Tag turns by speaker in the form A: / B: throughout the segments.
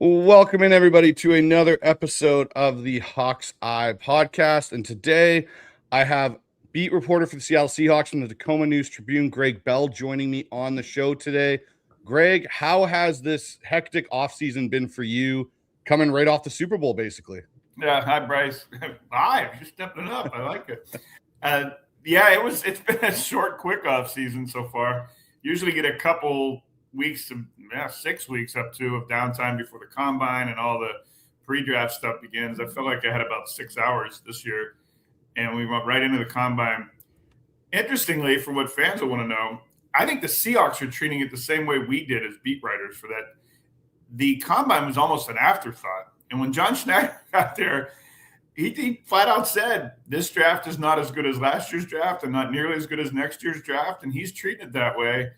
A: Welcome in, everybody, to another episode of the Hawks Eye podcast. And today I have beat reporter for the Seattle Seahawks from the Tacoma News Tribune, Gregg Bell, joining me on the show today. Greg, how has this hectic offseason been for you, coming right off the Super Bowl, basically?
B: Yeah, hi, Bryce. Hi, you're stepping up. I like it. It's been a short, quick off season so far. Usually get a couple weeks to 6 weeks up to of downtime before the combine and all the pre-draft stuff begins. I felt like I had about 6 hours this year, and we went right into the combine. Interestingly, for what fans will want to know, I think the Seahawks are treating it the same way we did as beat writers for that. The combine was almost an afterthought. And when John Schneider got there, he flat out said, this draft is not as good as last year's draft and not nearly as good as next year's draft. And he's treating it that way.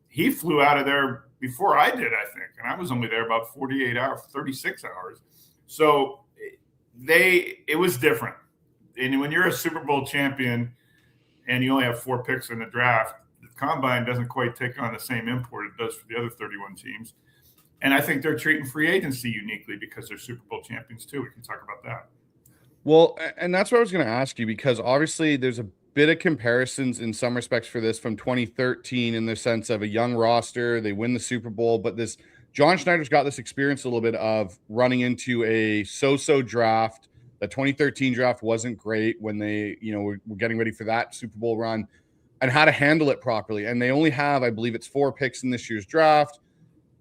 B: He flew out of there before I did, I think. And I was only there about 48 hours, 36 hours. So it was different. And when you're a Super Bowl champion and you only have 4 picks in the draft, the combine doesn't quite take on the same import it does for the other 31 teams. And I think they're treating free agency uniquely because they're Super Bowl champions too. We can talk about that.
A: Well, and that's what I was going to ask you, because obviously there's a bit of comparisons in some respects for this from 2013 in the sense of a young roster. They win the Super Bowl, but this John Schneider's got this experience a little bit of running into a so-so draft. The 2013 draft wasn't great when they, were getting ready for that Super Bowl run, and how to handle it properly. And they only have, I believe it's 4 picks in this year's draft.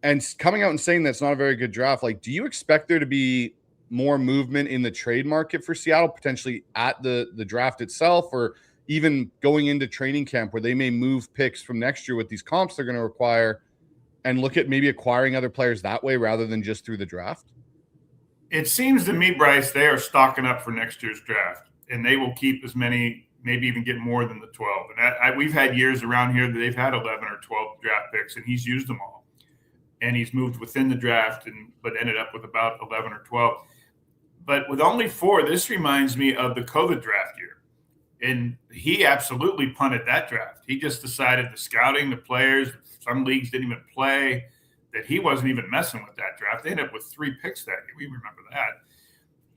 A: And coming out and saying that's not a very good draft, like, do you expect there to be more movement in the trade market for Seattle, potentially at the draft itself, or even going into training camp where they may move picks from next year with these comps they're going to require and look at maybe acquiring other players that way rather than just through the draft?
B: It seems to me, Bryce, they are stocking up for next year's draft, and they will keep as many, maybe even get more than the 12. And we've had years around here that they've had 11 or 12 draft picks, and he's used them all. And he's moved within the draft, but ended up with about 11 or 12. But with only 4, this reminds me of the COVID draft year. And he absolutely punted that draft. He just decided the scouting, the players, some leagues didn't even play, that he wasn't even messing with that draft. They ended up with 3 picks that year. We remember that.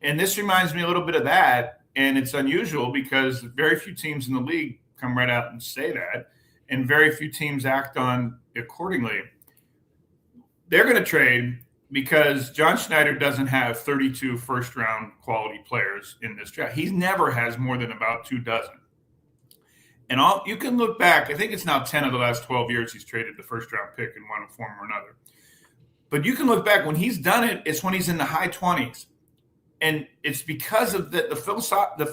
B: And this reminds me a little bit of that. And it's unusual because very few teams in the league come right out and say that. And very few teams act on accordingly. They're going to trade because John Schneider doesn't have 32 first-round quality players in this draft. He never has more than about 2 dozen. And you can look back. I think it's now 10 of the last 12 years he's traded the first-round pick in one form or another. But you can look back. When he's done it, it's when he's in the high 20s. And it's because of the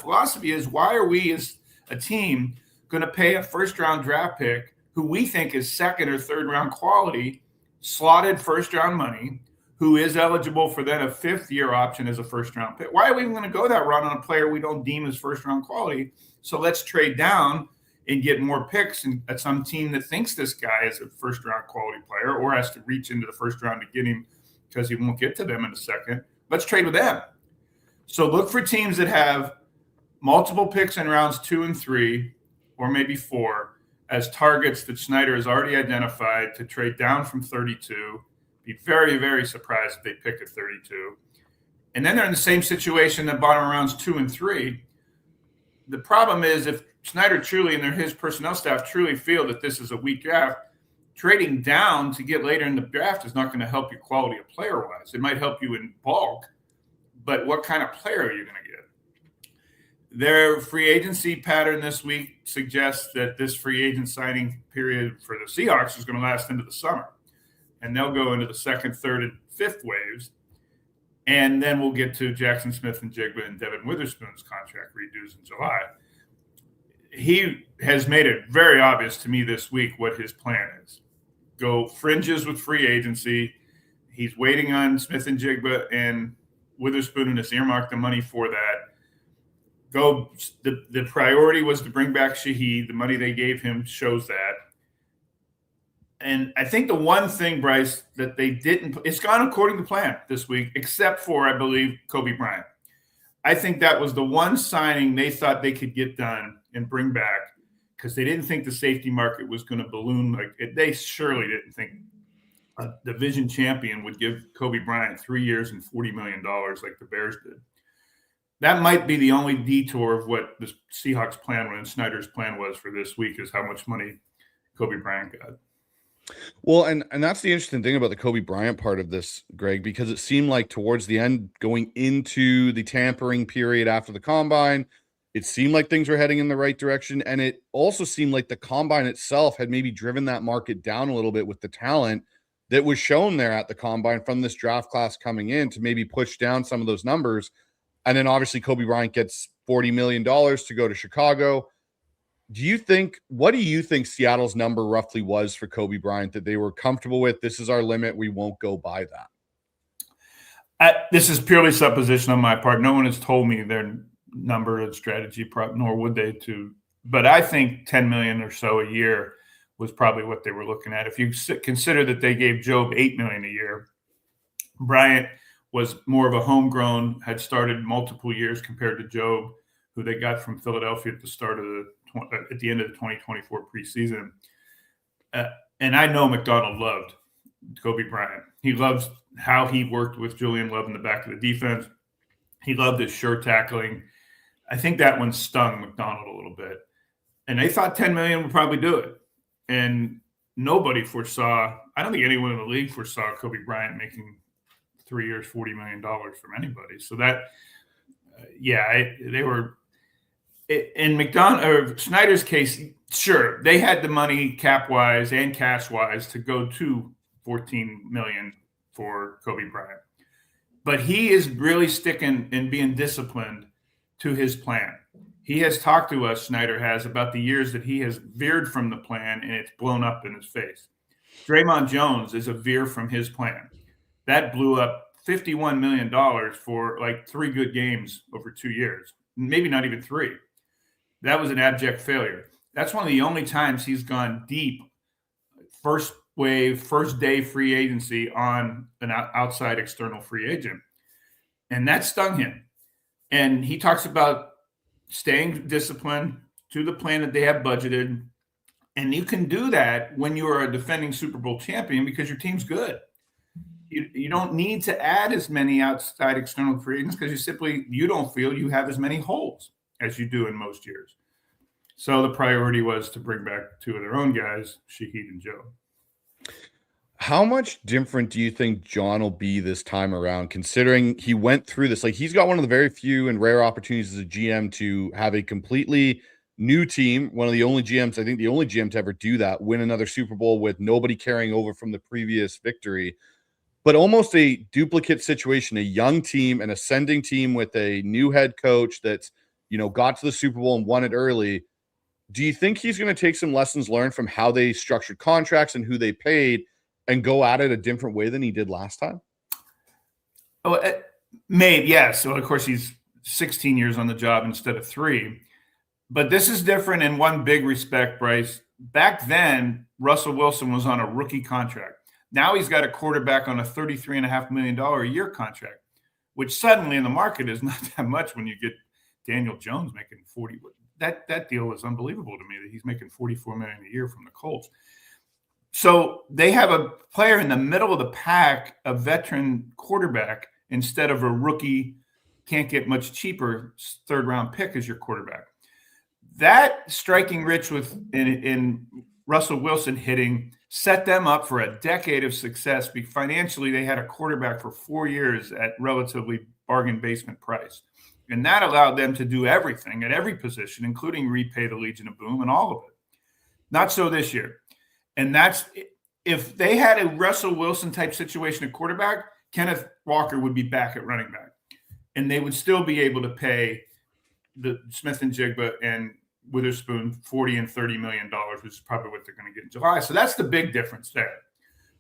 B: philosophy is, why are we as a team going to pay a first-round draft pick who we think is second or third-round quality, slotted first-round money, who is eligible for then a 5th-year option as a first-round pick? Why are we even going to go that route on a player we don't deem as first-round quality? So let's trade down and get more picks at some team that thinks this guy is a first-round quality player or has to reach into the first round to get him because he won't get to them in a second. Let's trade with them. So look for teams that have multiple picks in rounds 2 and 3, or maybe 4, as targets that Schneider has already identified to trade down from 32. Be very, very surprised if they pick at 32. And then they're in the same situation that bottom rounds 2 and 3. The problem is, if Schneider truly and his personnel staff truly feel that this is a weak draft, trading down to get later in the draft is not going to help you quality of player-wise. It might help you in bulk, but what kind of player are you going to get? Their free agency pattern this week suggests that this free agent signing period for the Seahawks is going to last into the summer. And they'll go into the 2nd, 3rd, and 5th waves. And then we'll get to Jackson Smith and Jigba and Devin Witherspoon's contract redos in July. He has made it very obvious to me this week what his plan is. Go fringes with free agency. He's waiting on Smith and Jigba and Witherspoon, and has earmarked the money for that. The priority was to bring back Shaheed. The money they gave him shows that. And I think the one thing, Bryce, that they didn't – it's gone according to plan this week, except for, I believe, Kobe Bryant. I think that was the one signing they thought they could get done and bring back, because they didn't think the safety market was going to balloon. They surely didn't think a division champion would give Kobe Bryant 3 years and $40 million like the Bears did. That might be the only detour of what the Seahawks plan and Snyder's plan was for this week, is how much money Kobe Bryant got.
A: Well, and that's the interesting thing about the Kobe Bryant part of this, Greg, because it seemed like towards the end, going into the tampering period after the combine, it seemed like things were heading in the right direction. And it also seemed like the combine itself had maybe driven that market down a little bit with the talent that was shown there at the combine from this draft class coming in to maybe push down some of those numbers. And then obviously Kobe Bryant gets $40 million to go to Chicago. What do you think Seattle's number roughly was for Kobe Bryant that they were comfortable with? This is our limit. We won't go by that.
B: This is purely supposition on my part. No one has told me their number and strategy, nor would they but I think 10 million or so a year was probably what they were looking at. If you consider that they gave Job $8 million a year, Bryant was more of a homegrown, had started multiple years compared to Job, who they got from Philadelphia at the end of the 2024 preseason. And I know McDonald loved Kobe Bryant. He loves how he worked with Julian Love in the back of the defense. He loved his sure tackling. I think that one stung McDonald a little bit. And they thought 10 million would probably do it. And nobody foresaw, I don't think anyone in the league foresaw Kobe Bryant making 3 years, $40 million from anybody. So that, they were, in Snyder's case, sure, they had the money cap-wise and cash-wise to go to $14 million for Kobe Bryant. But he is really sticking and being disciplined to his plan. He has talked to us, Snyder has, about the years that he has veered from the plan and it's blown up in his face. Draymond Jones is a veer from his plan. That blew up $51 million for like 3 good games over 2 years, maybe not even 3. That was an abject failure. That's one of the only times he's gone deep, first wave, first day free agency on an outside external free agent. And that stung him. And he talks about staying disciplined to the plan that they have budgeted. And you can do that when you are a defending Super Bowl champion because your team's good. You don't need to add as many outside external free agents because you don't feel you have as many holes as you do in most years. So the priority was to bring back 2 of their own guys, Shaheed and Joe.
A: How much different do you think John will be this time around, considering he went through this? Like, he's got one of the very few and rare opportunities as a GM to have a completely new team. One of the only GMs, I think the only GM to ever do that, win another Super Bowl with nobody carrying over from the previous victory. But almost a duplicate situation, a young team, an ascending team with a new head coach that's, got to the Super Bowl and won it early. Do you think he's going to take some lessons learned from how they structured contracts and who they paid and go at it a different way than he did last time?
B: Oh, maybe, yes. So, of course, he's 16 years on the job instead of 3. But this is different in one big respect, Bryce. Back then, Russell Wilson was on a rookie contract. Now he's got a quarterback on a $33.5 million a year contract, which suddenly in the market is not that much when you get Daniel Jones making 40. That deal is unbelievable to me that he's making $44 million a year from the Colts. So they have a player in the middle of the pack, a veteran quarterback, instead of a rookie, can't get much cheaper 3rd-round pick as your quarterback. That striking rich in Russell Wilson hitting set them up for a decade of success. Financially, they had a quarterback for 4 years at relatively bargain basement price. And that allowed them to do everything at every position, including repay the Legion of Boom and all of it. Not so this year. And that's if they had a Russell Wilson type situation at quarterback, Kenneth Walker would be back at running back. And they would still be able to pay the Smith and Jigba and Witherspoon $40 and $30 million, which is probably what they're going to get in July. So that's the big difference there.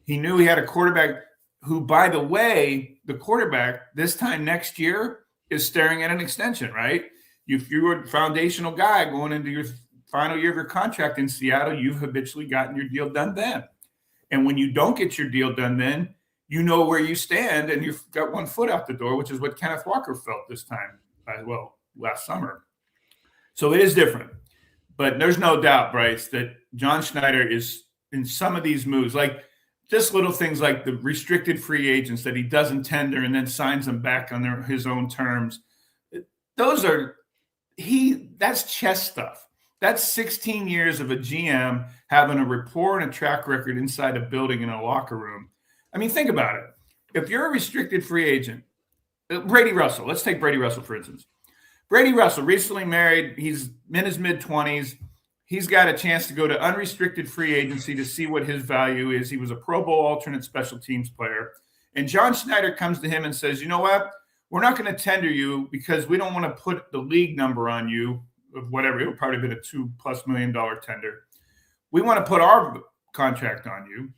B: He knew he had a quarterback who, by the way, the quarterback this time next year is staring at an extension, right? If you're a foundational guy going into your final year of your contract in Seattle, you've habitually gotten your deal done then. And when you don't get your deal done then, you know where you stand and you've got one foot out the door, which is what Kenneth Walker felt this time, last summer. So it is different. But there's no doubt, Bryce, that John Schneider is in some of these moves. Like just little things like the restricted free agents that he doesn't tender and then signs them back on his own terms. Those are that's chess stuff. That's 16 years of a GM having a rapport and a track record inside a building in a locker room. I mean, think about it. If you're a restricted free agent, Brady Russell, let's take Brady Russell, for instance. Brady Russell, recently married. He's in his mid-20s. He's got a chance to go to unrestricted free agency to see what his value is. He was a Pro Bowl alternate special teams player. And John Schneider comes to him and says, you know what? We're not going to tender you because we don't want to put the league number on you of whatever. It would probably have been a $2+ million tender. We want to put our contract on you.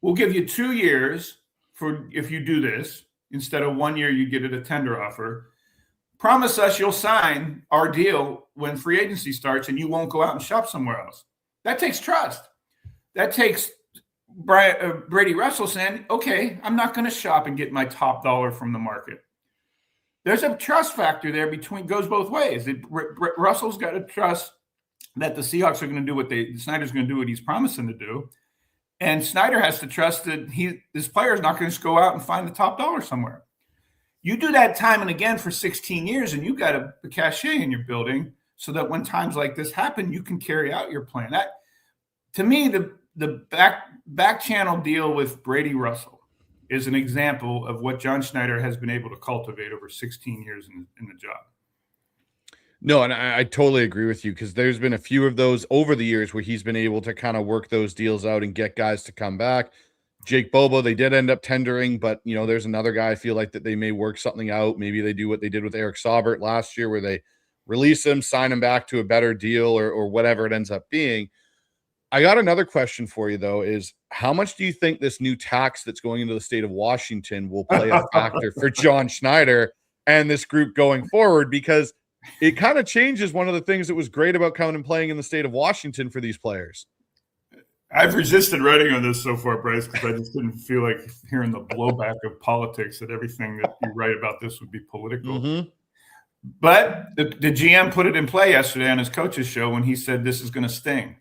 B: We'll give you 2 years for if you do this. Instead of 1 year, you get it a tender offer. Promise us you'll sign our deal when free agency starts and you won't go out and shop somewhere else. That takes trust. That takes Brady Russell saying, okay, I'm not going to shop and get my top dollar from the market. There's a trust factor there goes both ways. Russell's got to trust that the Seahawks are going to do Snyder's going to do what he's promising to do. And Snyder has to trust that this player is not going to just go out and find the top dollar somewhere. You do that time and again for 16 years, and you got a cachet in your building so that when times like this happen, you can carry out your plan. That, to me, the back channel deal with Brady Russell is an example of what John Schneider has been able to cultivate over 16 years in the job.
A: No, and I totally agree with you because there's been a few of those over the years where he's been able to kind of work those deals out and get guys to come back. Jake Bobo, they did end up tendering, but, there's another guy I feel like that they may work something out. Maybe they do what they did with Eric Saubert last year where they release him, sign him back to a better deal or whatever it ends up being. I got another question for you, though, is how much do you think this new tax that's going into the state of Washington will play a factor for John Schneider and this group going forward? Because it kind of changes one of the things that was great about coming and playing in the state of Washington for these players.
B: I've resisted writing on this so far, Bryce, because I just didn't feel like hearing the blowback of politics, that everything that you write about this would be political. Mm-hmm. But the GM put it in play yesterday on his coach's show when he said this is going to sting.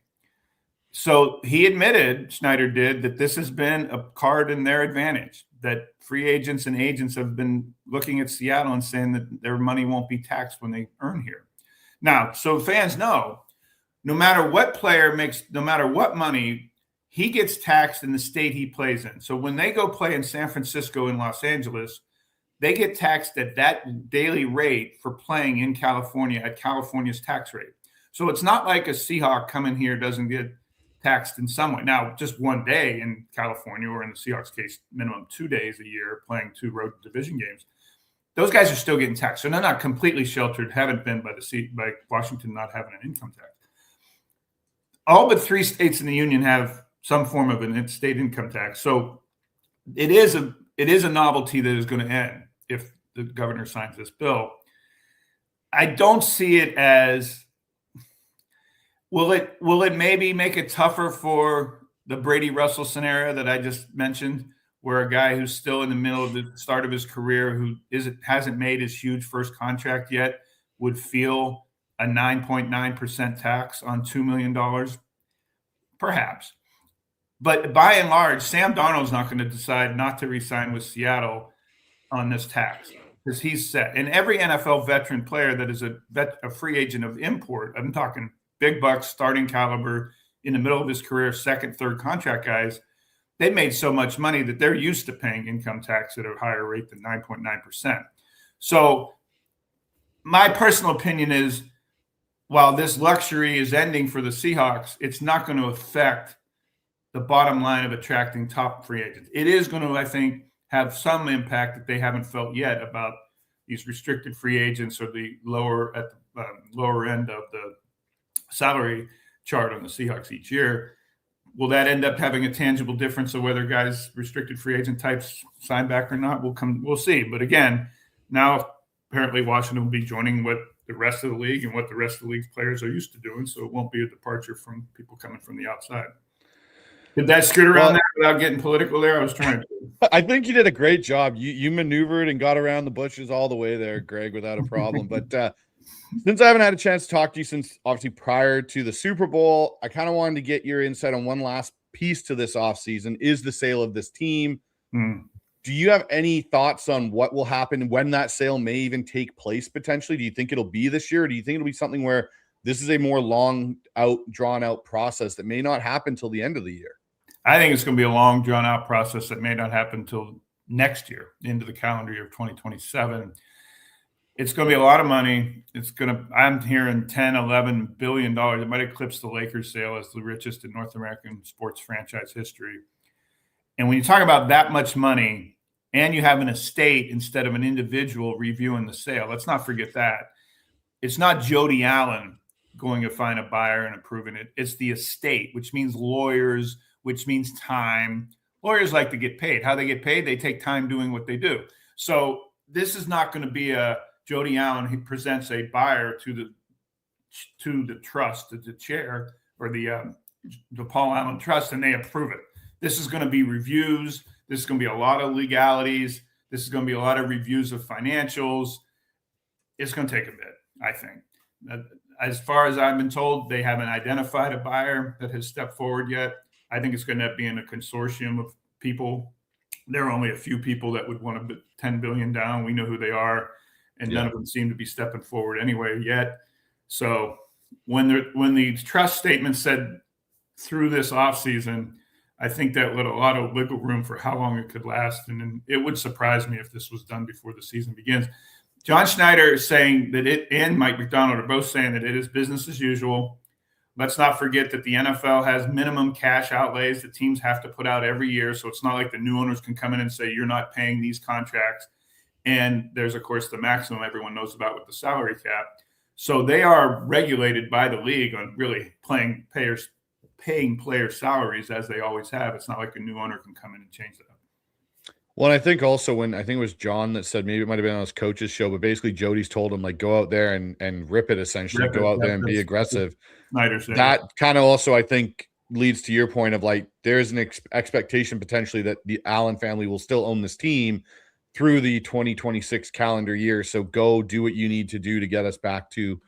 B: So he admitted, Schneider did, that this has been a card in their advantage, that free agents and agents have been looking at Seattle and saying that their money won't be taxed when they earn here. Now, so fans know, no matter what player makes, no matter what money, he gets taxed in the state he plays in. So when they go play in San Francisco and Los Angeles, they get taxed at that daily rate for playing in California at California's tax rate. So it's not like a Seahawk coming here doesn't get taxed in some way. Now, just one day in California, or in the Seahawks case, minimum 2 days a year playing 2 road division games, those guys are still getting taxed. So they're not completely sheltered, haven't been by Washington not having an income tax. All but 3 states in the union have some form of an state income tax. So it is a novelty that is going to end if the governor signs this bill. I don't see it as will it maybe make it tougher for the Brady Russell scenario that I just mentioned, where a guy who's still in the middle of the start of his career, who hasn't made his huge first contract yet, would feel a 9.9% tax on $2 million? Perhaps. But by and large, Sam Darnold's not going to decide not to re-sign with Seattle on this tax because he's set. And every NFL veteran player that is a free agent of import, I'm talking big bucks, starting caliber, in the middle of his career, second, third contract guys, they made so much money that they're used to paying income tax at a higher rate than 9.9%. So my personal opinion is, while this luxury is ending for the Seahawks, it's not going to affect the bottom line of attracting top free agents. It is going to, I think, have some impact that they haven't felt yet about these restricted free agents or the lower end of the salary chart on the Seahawks each year. Will that end up having a tangible difference of whether guys, restricted free agent types, sign back or not? We'll see. But again, now apparently Washington will be joining what the rest of the league and what the rest of the league's players are used to doing. So it won't be a departure from people coming from the outside. Did that skirt around that without getting political there? I was trying to.
A: I think you did a great job. You maneuvered and got around the bushes all the way there, Greg, without a problem. But since I haven't had a chance to talk to you since obviously prior to the Super Bowl, I kind of wanted to get your insight on one last piece to this offseason is the sale of this team.
B: Mm.
A: Do you have any thoughts on what will happen when that sale may even take place potentially? Do you think it'll be this year? Or do you think it'll be something where this is a more drawn out process that may not happen till the end of the year?
B: I think it's going to be a long, drawn out process that may not happen until next year, into the calendar year of 2027. It's going to be a lot of money. I'm hearing 10, 11 billion dollars. It might eclipse the Lakers sale as the richest in North American sports franchise history. And when you talk about that much money and you have an estate instead of an individual reviewing the sale, let's not forget that. It's not Jody Allen going to find a buyer and approving it. It's the estate, which means lawyers, which means time. Lawyers like to get paid. How they get paid? They take time doing what they do. So this is not going to be a Jody Allen who presents a buyer to the trust, to the chair, or the Paul Allen Trust, and they approve it. This is going to be reviews. This is going to be a lot of legalities. This is going to be a lot of reviews of financials. It's going to take a bit, I think. As far as I've been told, they haven't identified a buyer that has stepped forward yet. I think it's going to be in a consortium of people. There are only a few people that would want to put $10 billion down. We know who they are, and none of them seem to be stepping forward anyway yet. So when the trust statement said through this offseason, I think that let a lot of wiggle room for how long it could last. And it would surprise me if this was done before the season begins. John Schneider is saying that and Mike McDonald are both saying that it is business as usual. Let's not forget that the NFL has minimum cash outlays that teams have to put out every year. So it's not like the new owners can come in and say, you're not paying these contracts. And there's, of course, the maximum everyone knows about with the salary cap. So they are regulated by the league on really paying players salaries as they always have. It's not like a new owner can come in and change that.
A: Well, and I think also I think it was John that said, maybe it might have been on his coach's show, but basically Jody's told him, like, go out there and rip it, essentially. Go out there and be aggressive. That kind of also, I think, leads to your point of, like, there's an expectation potentially that the Allen family will still own this team through the 2026 calendar year. So go do what you need to do to get us back to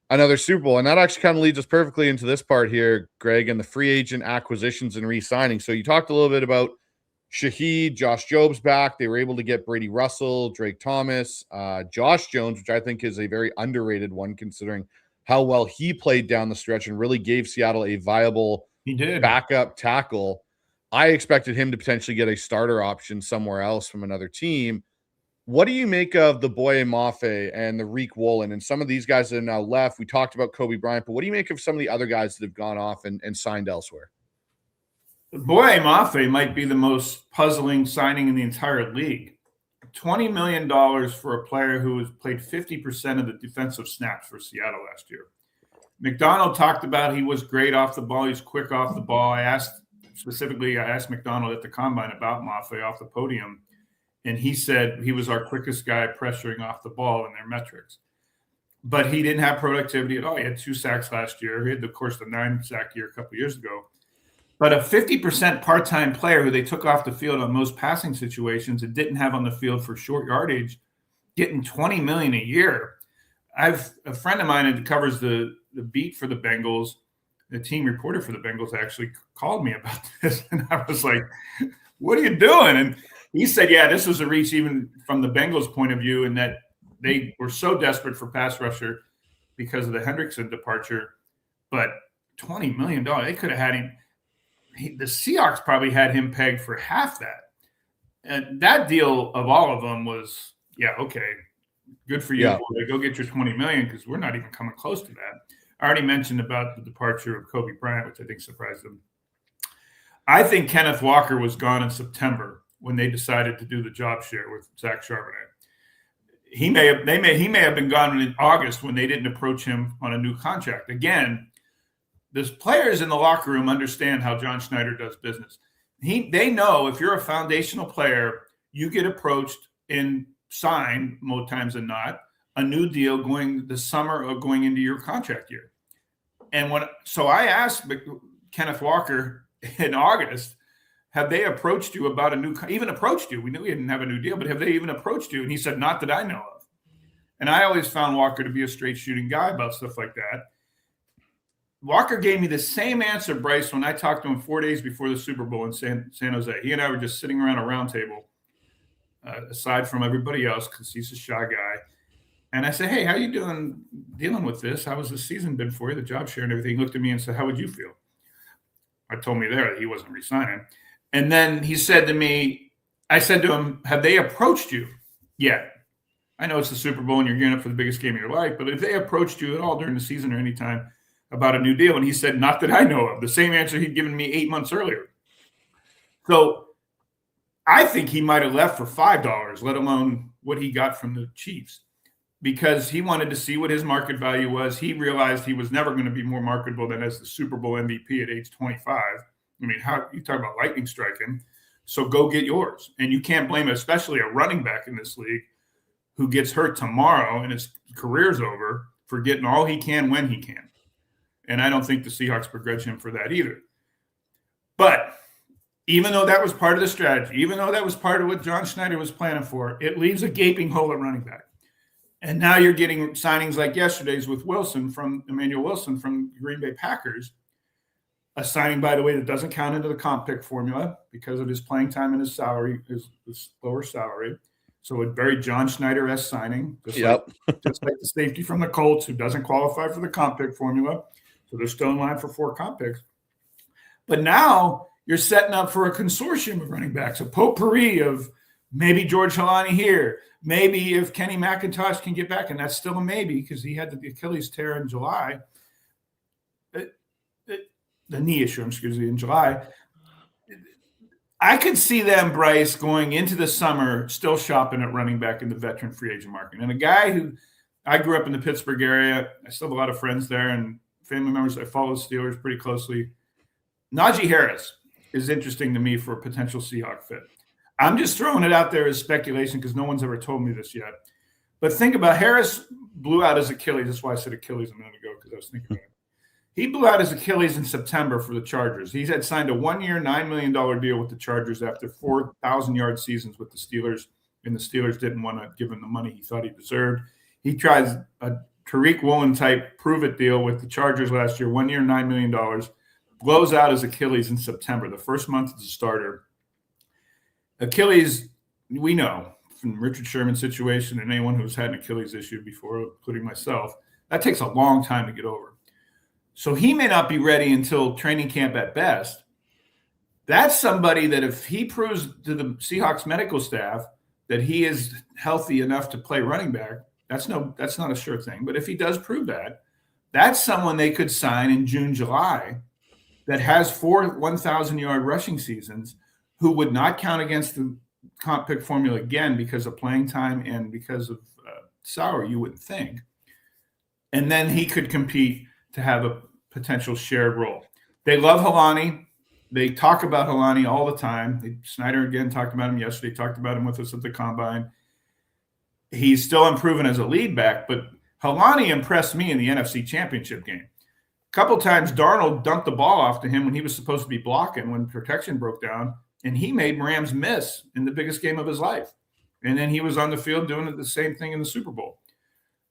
A: another Super Bowl. And that actually kind of leads us perfectly into this part here, Greg, and the free agent acquisitions and re-signing. So you talked a little bit about Shaheed, Josh Jobs back. They were able to get Brady Russell, Drake Thomas, Josh Jones, which I think is a very underrated one considering how well he played down the stretch and really gave Seattle a viable backup tackle. I expected him to potentially get a starter option somewhere else from another team. What do you make of the Boye Mafe and the Reek Woolen and some of these guys that have now left? We talked about Kobe Bryant, but what do you make of some of the other guys that have gone off and signed elsewhere?
B: Boye Mafe might be the most puzzling signing in the entire league. $20 million for a player who has played 50% of the defensive snaps for Seattle last year. McDonald talked about he was great off the ball. He's quick off the ball. I asked McDonald at the combine about Mafe off the podium, and he said he was our quickest guy pressuring off the ball in their metrics. But he didn't have productivity at all. He had 2 sacks last year. He had, of course, the 9-sack year a couple of years ago. But a 50% part-time player who they took off the field on most passing situations and didn't have on the field for short yardage, getting $20 million a year. I've a friend of mine that covers the beat for the Bengals. The team reporter for the Bengals actually called me about this, and I was like, "What are you doing?" And he said, "Yeah, this was a reach even from the Bengals' point of view, in that they were so desperate for pass rusher because of the Hendrickson departure, but $20 million, they could have had him." The Seahawks probably had him pegged for half that. And that deal of all of them was, yeah, okay, good for you. Yeah. Go get your $20 million, because we're not even coming close to that. I already mentioned about the departure of Kobe Bryant, which I think surprised them. I think Kenneth Walker was gone in September when they decided to do the job share with Zach Charbonnet. He may have been gone in August when they didn't approach him on a new contract. Again, the players in the locker room understand how John Schneider does business. They know if you're a foundational player, you get approached and signed, more times than not, a new deal going the summer of going into your contract year. And so I asked Kenneth Walker in August, have they approached you about even approached you? We knew we didn't have a new deal, but have they even approached you? And he said, not that I know of. And I always found Walker to be a straight shooting guy about stuff like that. Walker gave me the same answer, Bryce, when I talked to him 4 days before the Super Bowl in San Jose. He and I were just sitting around a round table, aside from everybody else, because he's a shy guy. And I said, hey, how you doing dealing with this? How has the season been for you, the job share and everything? He looked at me and said, how would you feel? I told me there that he wasn't resigning. And then he said to me, I said to him, have they approached you yet? I know it's the Super Bowl and you're gearing up for the biggest game of your life, but if they approached you at all during the season or any time about a new deal, and he said, not that I know of, the same answer he'd given me 8 months earlier. So I think he might have left for $5, let alone what he got from the Chiefs, because he wanted to see what his market value was. He realized he was never going to be more marketable than as the Super Bowl MVP at age 25. I mean, how you talk about lightning striking. So go get yours. And you can't blame, especially a running back in this league who gets hurt tomorrow and his career's over, for getting all he can when he can. And I don't think the Seahawks begrudge him for that either. But even though that was part of the strategy, even though that was part of what John Schneider was planning for, it leaves a gaping hole at running back. And now you're getting signings like yesterday's with Emmanuel Wilson from Green Bay Packers, a signing, by the way, that doesn't count into the comp pick formula because of his playing time and his salary, his lower salary. So a very John Schneider-esque signing, just like the safety from the Colts who doesn't qualify for the comp pick formula. So they're still in line for 4 comp picks. But now you're setting up for a consortium of running backs, a potpourri of maybe George Holani here, maybe if Kenny McIntosh can get back, and that's still a maybe because he had the Achilles tear in July, the knee issue, in July. I could see them, Bryce, going into the summer still shopping at running back in the veteran free agent market. And a guy who I grew up in the Pittsburgh area, I still have a lot of friends there and family members. I follow the Steelers pretty closely. Najee Harris is interesting to me for a potential Seahawk fit. I'm just throwing it out there as speculation because no one's ever told me this yet. But think about Harris blew out his Achilles. That's why I said Achilles a minute ago because I was thinking about it. He blew out his Achilles in September for the Chargers. He had signed a 1-year, $9 million deal with the Chargers after 4,000-yard seasons with the Steelers, and the Steelers didn't want to give him the money he thought he deserved. He tries a Tariq Woolen-type prove-it deal with the Chargers last year, 1 year, $9 million, blows out his Achilles in September, the first month as a starter. Achilles, we know from Richard Sherman's situation and anyone who's had an Achilles issue before, including myself, that takes a long time to get over. So he may not be ready until training camp at best. That's somebody that if he proves to the Seahawks medical staff that he is healthy enough to play running back, that's not a sure thing. But if he does prove that, that's someone they could sign in June, July that has 4 1,000-yard rushing seasons who would not count against the comp pick formula again because of playing time and because of salary, you wouldn't think. And then he could compete to have a potential shared role. They love Holani. They talk about Holani all the time. Snyder again talked about him yesterday, talked about him with us at the Combine. He's still improving as a lead back, but Holani impressed me in the NFC Championship game. A couple times Darnold dumped the ball off to him when he was supposed to be blocking when protection broke down, and he made Rams miss in the biggest game of his life. And then he was on the field doing the same thing in the Super Bowl.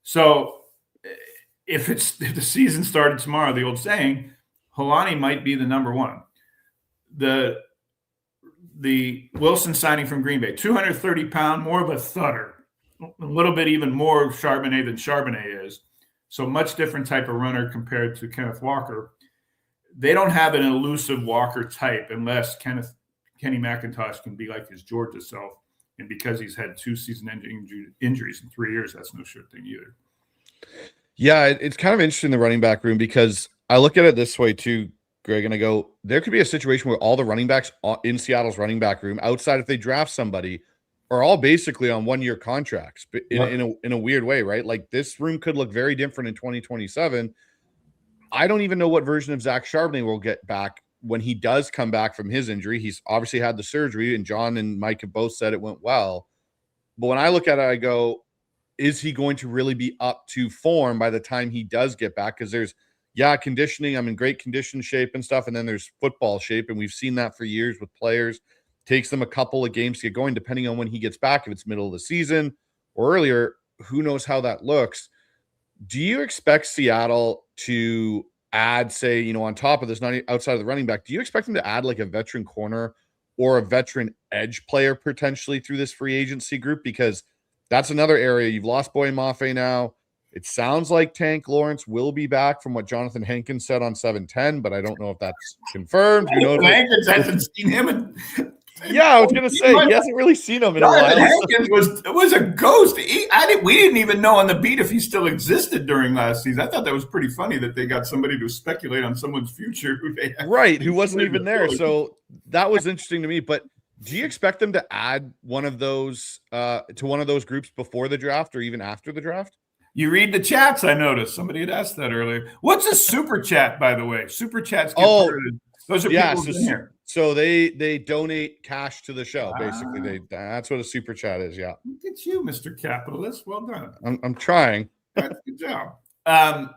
B: So if the season started tomorrow, the old saying, Holani might be the number one. The Wilson signing from Green Bay, 230-pound, more of a thudder, a little bit even more Charbonnet than Charbonnet is. So much different type of runner compared to Kenneth Walker. They don't have an elusive Walker type unless Kenny McIntosh can be like his Georgia self. And because he's had 2 season-ending injuries in 3 years, that's no sure thing either.
A: Yeah, it's kind of interesting, the running back room, because I look at it this way too, Greg, and I go, there could be a situation where all the running backs in Seattle's running back room, outside if they draft somebody, are all basically on 1-year contracts in a weird way, right? Like this room could look very different in 2027. I don't even know what version of Zach Charbonnet will get back when he does come back from his injury. He's obviously had the surgery, and John and Mike have both said it went well. But when I look at it, I go, is he going to really be up to form by the time he does get back? Because there's, conditioning. I'm in great condition shape and stuff. And then there's football shape. And we've seen that for years with players. Takes them a couple of games to get going, depending on when he gets back. If it's middle of the season or earlier, who knows how that looks. Do you expect Seattle to add, say, you know, on top of this, not outside of the running back, do you expect them to add like a veteran corner or a veteran edge player potentially through this free agency group? Because that's another area. You've lost Boye Mafe now. It sounds like Tank Lawrence will be back from what Jonathan Hankins said on 710, but I don't know if that's confirmed. Who knows?
B: Hankins hasn't seen him.
A: Yeah, I was gonna say he hasn't really seen him in a while.
B: Hankins was a ghost. We didn't even know on the beat if he still existed during last season. I thought that was pretty funny that they got somebody to speculate on someone's future
A: who wasn't even there. So that was interesting to me. But do you expect them to add one of those to one of those groups before the draft or even after the draft?
B: You read the chats, I noticed. Somebody had asked that earlier. What's a super chat, by the way? Super chats get started. Those are people in here.
A: So they donate cash to the show, basically. That's what a super chat is. Yeah.
B: Look at you, Mr. Capitalist. Well done.
A: I'm trying.
B: That's a good job.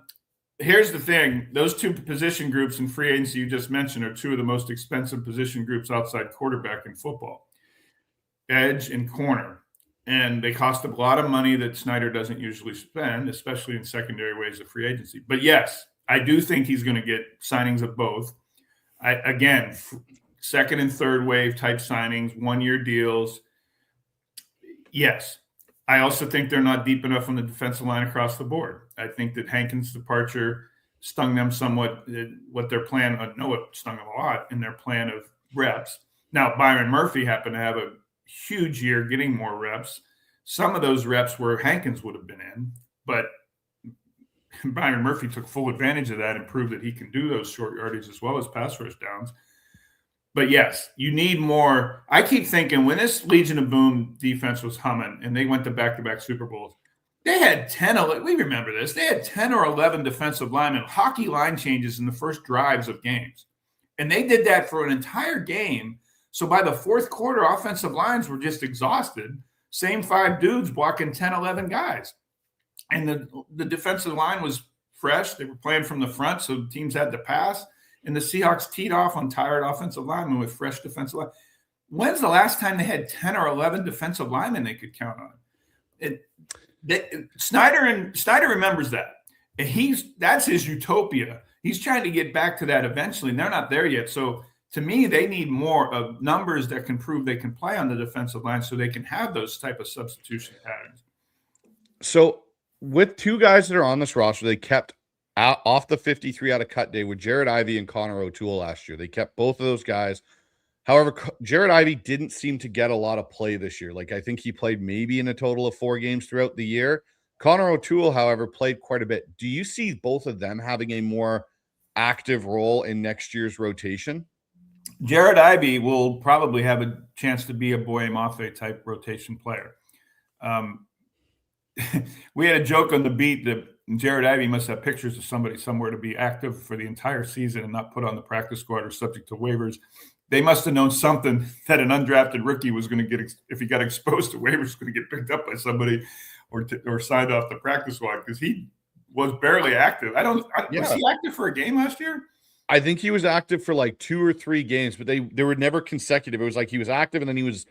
B: Here's the thing: those two position groups in free agency you just mentioned are two of the most expensive position groups outside quarterback in football, edge and corner, and they cost a lot of money that Snyder doesn't usually spend, especially in secondary ways of free agency. But yes, I do think he's going to get signings of both. Again, second and third wave type signings, 1-year deals. Yes. I also think they're not deep enough on the defensive line across the board. I think that Hankins' departure stung them somewhat. What their plan, I know it stung them a lot in their plan of reps. Now, Byron Murphy happened to have a huge year getting more reps. Some of those reps where Hankins would have been in, but Byron Murphy took full advantage of that and proved that he can do those short yardage as well as pass rush downs. But yes, you need more. I keep thinking when this Legion of Boom defense was humming and they went to back-to-back Super Bowls, they had 10, we remember this, they had 10 or 11 defensive linemen, hockey line changes in the first drives of games. And they did that for an entire game. So by the fourth quarter, offensive lines were just exhausted. Same 5 dudes blocking 10, 11 guys. And the defensive line was fresh. They were playing from the front, so teams had to pass. And the Seahawks teed off on tired offensive linemen with fresh defensive line. When's the last time they had 10 or 11 defensive linemen they could count on? Snyder remembers that. And that's his utopia. He's trying to get back to that eventually, and they're not there yet. So to me, they need more of numbers that can prove they can play on the defensive line so they can have those type of substitution patterns.
A: So with 2 guys that are on this roster, they kept off the 53 out of cut day with Jared Ivey and Connor O'Toole last year. They kept both of those guys. However, Jared Ivey didn't seem to get a lot of play this year. Like I think he played maybe in a total of 4 games throughout the year. Connor O'Toole, however, played quite a bit. Do you see both of them having a more active role in next year's rotation?
B: Jared Ivey will probably have a chance to be a Boye Mafe type rotation player. We had a joke on the beat that Jared Ivey must have pictures of somebody somewhere to be active for the entire season and not put on the practice squad or subject to waivers. They must have known something that an undrafted rookie was going to get, if he got exposed to waivers, going to get picked up by somebody or signed off the practice squad because he was barely active. Was he active for a game last year?
A: I think he was active for like 2 or 3 games, but they were never consecutive. It was like he was active and then he was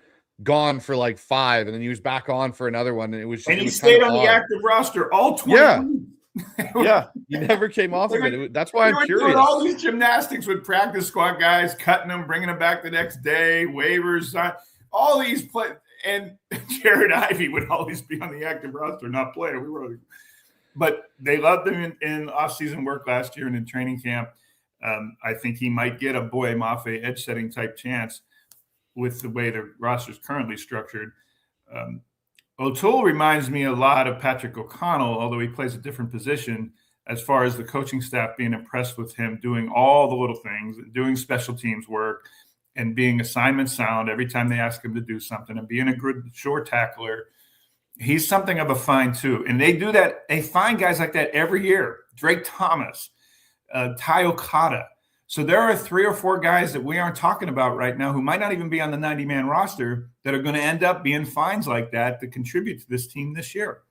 A: gone for like 5, and then he was back on for another one, and
B: he stayed on the active roster all 20
A: yeah, he never came off of it. That's why I'm curious.
B: All these gymnastics with practice squad guys, cutting them, bringing them back the next day, waivers, all these play, and Jared Ivey would always be on the active roster, not play. But they loved him in off-season work last year and in training camp. I think he might get a Boye Mafe edge setting type chance with the way the roster is currently structured. O'Toole reminds me a lot of Patrick O'Connell, although he plays a different position as far as the coaching staff being impressed with him doing all the little things, doing special teams work and being assignment sound every time they ask him to do something and being a good short tackler. He's something of a find too. And they do that. They find guys like that every year. Drake Thomas, Ty Okada. So there are 3 or 4 guys that we aren't talking about right now who might not even be on the 90-man roster that are going to end up being finds like that to contribute to this team this year.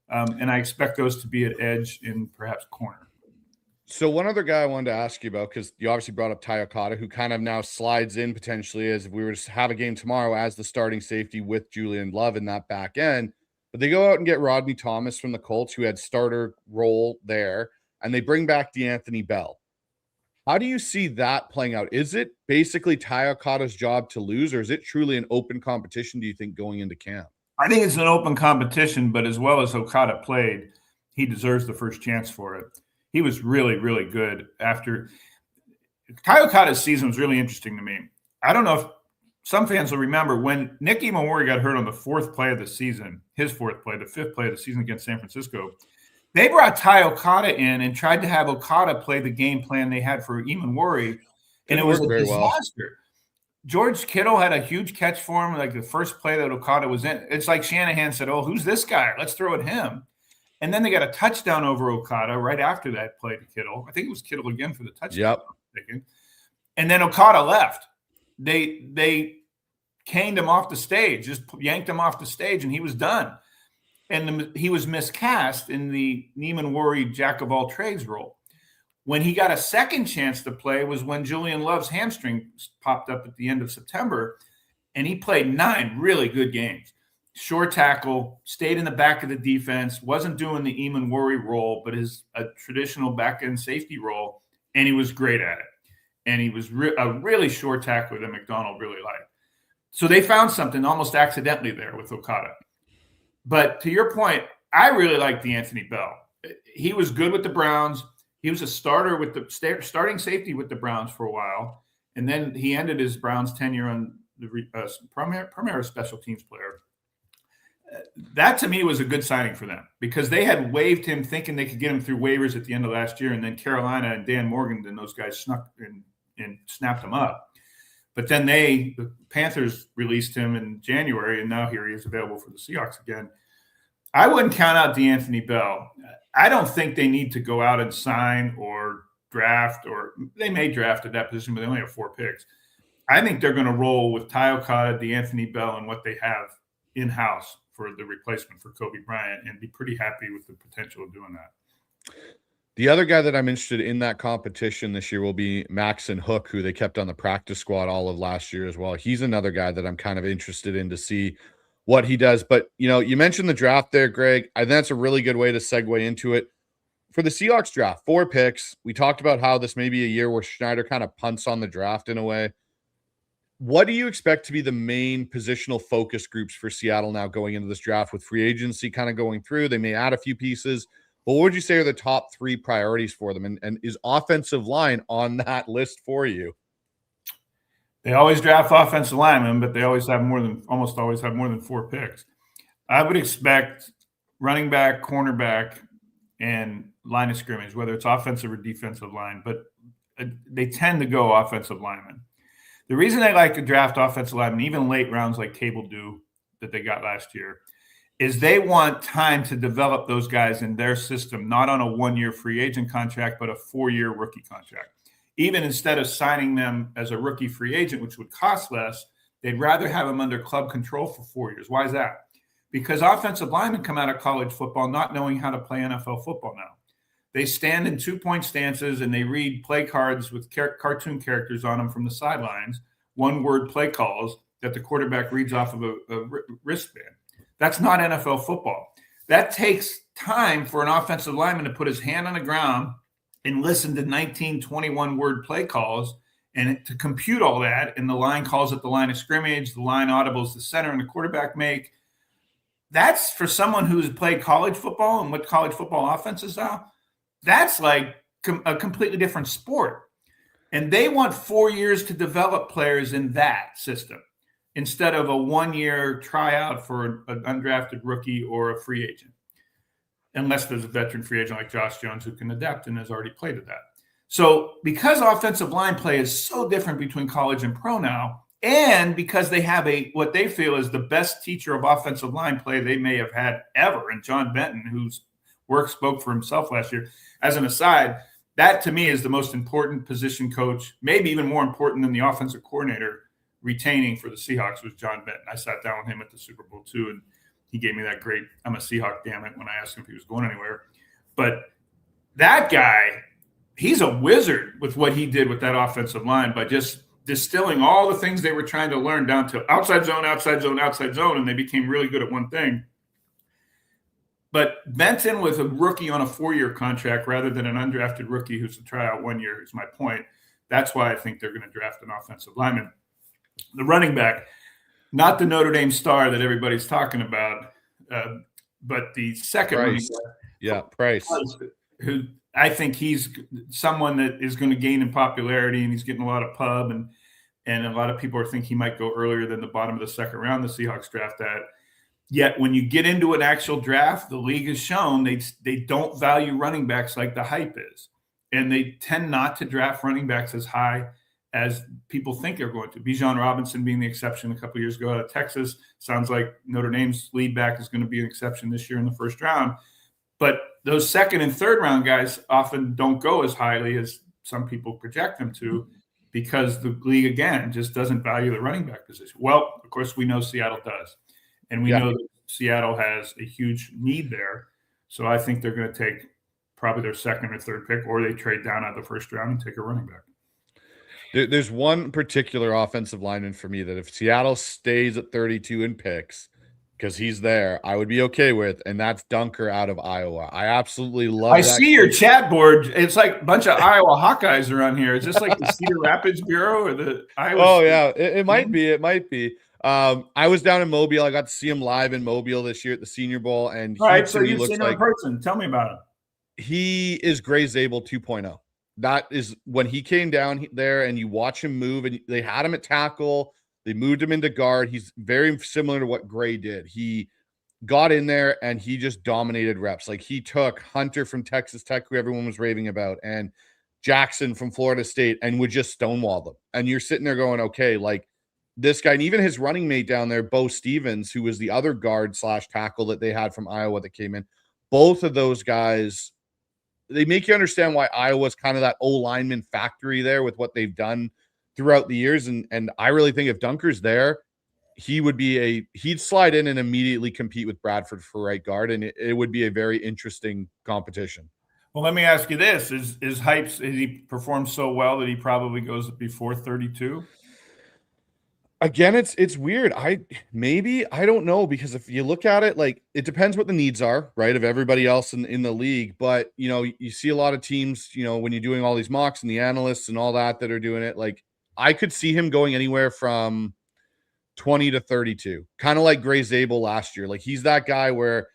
B: And I expect those to be at edge and perhaps corner.
A: So one other guy I wanted to ask you about, because you obviously brought up Ty Okada, who kind of now slides in potentially as if we were to have a game tomorrow as the starting safety with Julian Love in that back end. But they go out and get Rodney Thomas from the Colts, who had starter role there, and they bring back DeAnthony Bell. How do you see that playing out? Is it basically Ty Okada's job to lose, or is it truly an open competition, do you think, going into camp?
B: I think it's an open competition, but as well as Okada played, he deserves the first chance for it. He was really, really good after Ty Okada's season was really interesting to me. I don't know if some fans will remember when Nick Imamori got hurt on the fourth play of the season, his fourth play, the fifth play of the season against San Francisco. They brought Ty Okada in and tried to have Okada play the game plan they had for Imamori, and it was a disaster. Well. George Kittle had a huge catch for him, like the first play that Okada was in. It's like Shanahan said, "Oh, who's this guy? Let's throw at him." And then they got a touchdown over Okada right after that play to Kittle. I think it was Kittle again for the touchdown.
A: Yep.
B: And then Okada left. They caned him off the stage, just yanked him off the stage, and he was done. And he was miscast in the Neiman Worry jack of all trades role. When he got a second chance to play was when Julian Love's hamstring popped up at the end of September, and he played 9 really good games. Short tackle, stayed in the back of the defense, wasn't doing the Neiman Worry role, but a traditional back-end safety role, and he was great at it. And he was a really short tackler that McDonald really liked. So they found something almost accidentally there with Okada. But to your point, I really liked Anthony Bell. He was good with the Browns. He was a starter with the starting safety with the Browns for a while. And then he ended his Browns tenure on the premier special teams player. That to me was a good signing for them because they had waived him thinking they could get him through waivers at the end of last year. And then Carolina and Dan Morgan and those guys snuck and snapped him up. But then the Panthers released him in January, and now here he is available for the Seahawks again. I wouldn't count out Anthony Bell. I don't think they need to go out and sign or draft, or they may draft at that position, but they only have 4 picks. I think they're going to roll with Ty Okada, Anthony Bell, and what they have in-house for the replacement for Kobe Bryant and be pretty happy with the potential of doing that.
A: The other guy that I'm interested in that competition this year will be Maxon Hook, who they kept on the practice squad all of last year as well. He's another guy that I'm kind of interested in to see what he does. But, you mentioned the draft there, Greg. I think that's a really good way to segue into it. For the Seahawks draft, 4 picks. We talked about how this may be a year where Schneider kind of punts on the draft in a way. What do you expect to be the main positional focus groups for Seattle now going into this draft with free agency kind of going through? They may add a few pieces. But what would you say are the top 3 priorities for them? And is offensive line on that list for you?
B: They always draft offensive linemen, but they almost always have more than 4 picks. I would expect running back, cornerback, and line of scrimmage, whether it's offensive or defensive line, but they tend to go offensive linemen. The reason they like to draft offensive linemen, even late rounds like Cable do that they got last year, is they want time to develop those guys in their system, not on a 1-year free agent contract, but a 4-year rookie contract. Even instead of signing them as a rookie free agent, which would cost less, they'd rather have them under club control for 4 years. Why is that? Because offensive linemen come out of college football not knowing how to play NFL football now. They stand in 2-point stances and they read play cards with cartoon characters on them from the sidelines, 1-word play calls that the quarterback reads off of a wristband. That's not NFL football. That takes time for an offensive lineman to put his hand on the ground and listen to 19, 21-word play calls and to compute all that. And the line calls it the line of scrimmage, the line audibles the center and the quarterback make. That's for someone who's played college football and what college football offenses are. That's like a completely different sport. And they want 4 years to develop players in that system, instead of a 1-year tryout for an undrafted rookie or a free agent, unless there's a veteran free agent like Josh Jones who can adapt and has already played at that. So because offensive line play is so different between college and pro now, and because they have what they feel is the best teacher of offensive line play they may have had ever, in John Benton, whose work spoke for himself last year. As an aside, that to me is the most important position coach, maybe even more important than the offensive coordinator, retaining for the Seahawks was John Benton. I sat down with him at the Super Bowl too, and he gave me that great "I'm a Seahawk, damn it" when I asked him if he was going anywhere. But that guy, he's a wizard with what he did with that offensive line by just distilling all the things they were trying to learn down to outside zone, outside zone, outside zone, and they became really good at one thing. But Benton was a rookie on a 4-year contract rather than an undrafted rookie who's a tryout 1 year, is my point. That's why I think they're going to draft an offensive lineman. The running back, not the Notre Dame star that everybody's talking about, but the second running back.
A: Yeah, Price.
B: Who I think he's someone that is going to gain in popularity, and he's getting a lot of pub, and a lot of people are thinking he might go earlier than the bottom of the second round the Seahawks draft at. Yet when you get into an actual draft, the league has shown they don't value running backs like the hype is. And they tend not to draft running backs as high as people think they're going to. Bijan Robinson being the exception a couple of years ago out of Texas. Sounds like Notre Dame's lead back is going to be an exception this year in the first round. But those second and third round guys often don't go as highly as some people project them to, because the league, again, just doesn't value the running back position. Well, of course, we know Seattle does. And we know that Seattle has a huge need there. So I think they're going to take probably their second or third pick, or they trade down out of the first round and take a running back.
A: There's one particular offensive lineman for me that if Seattle stays at 32 in picks, because he's there, I would be okay with, and that's Dunker out of Iowa. I absolutely love that.
B: I see your chat board. It's like a bunch of Iowa Hawkeyes around here. Is this like the Cedar Rapids Bureau or the Iowa?
A: Oh, yeah, it might be. It might be. I was down in Mobile. I got to see him live in Mobile this year at the Senior Bowl. And
B: all right, so you've seen him in person. Tell me about him.
A: He is Gray Zabel 2.0. That is when he came down there and you watch him move, and they had him at tackle. They moved him into guard. He's very similar to what Gray did. He got in there and he just dominated reps. Like, he took Hunter from Texas Tech, who everyone was raving about, and Jackson from Florida State, and would just stonewall them. And you're sitting there going, okay, like, this guy, and even his running mate down there, Bo Stevens, who was the other guard / tackle that they had from Iowa that came in, both of those guys, they make you understand why Iowa's kind of that O-lineman factory there with what they've done throughout the years. And I really think if Dunker's there, he'd slide in and immediately compete with Bradford for right guard, and it would be a very interesting competition.
B: Well, let me ask you this. Is Hypes, has he performed so well that he probably goes before 32?
A: Again, it's weird. I don't know, because if you look at it, like, it depends what the needs are, right, of everybody else in the league. But, you see a lot of teams, when you're doing all these mocks and the analysts and all that are doing it, like, I could see him going anywhere from 20 to 32, kind of like Gray Zabel last year. Like, he's that guy where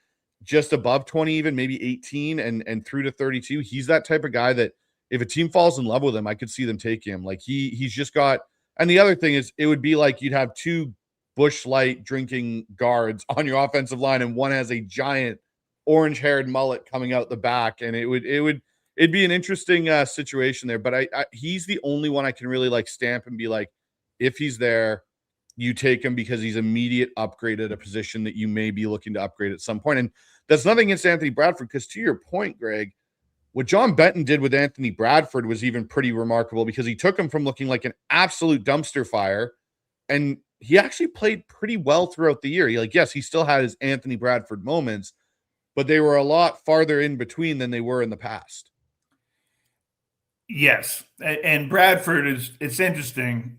A: just above 20, even maybe 18 and through to 32. He's that type of guy that if a team falls in love with him, I could see them take him. Like, he's just got. And the other thing is, it would be like you'd have two Busch Light drinking guards on your offensive line, and one has a giant orange-haired mullet coming out the back, and it'd be an interesting situation there. But he's the only one I can really like stamp and be like, if he's there, you take him, because he's immediate upgrade at a position that you may be looking to upgrade at some point. And that's nothing against Anthony Bradford, because to your point, Greg, what John Benton did with Anthony Bradford was even pretty remarkable, because he took him from looking like an absolute dumpster fire, and he actually played pretty well throughout the year. Yes, he still had his Anthony Bradford moments, but they were a lot farther in between than they were in the past.
B: Yes, and Bradford it's interesting.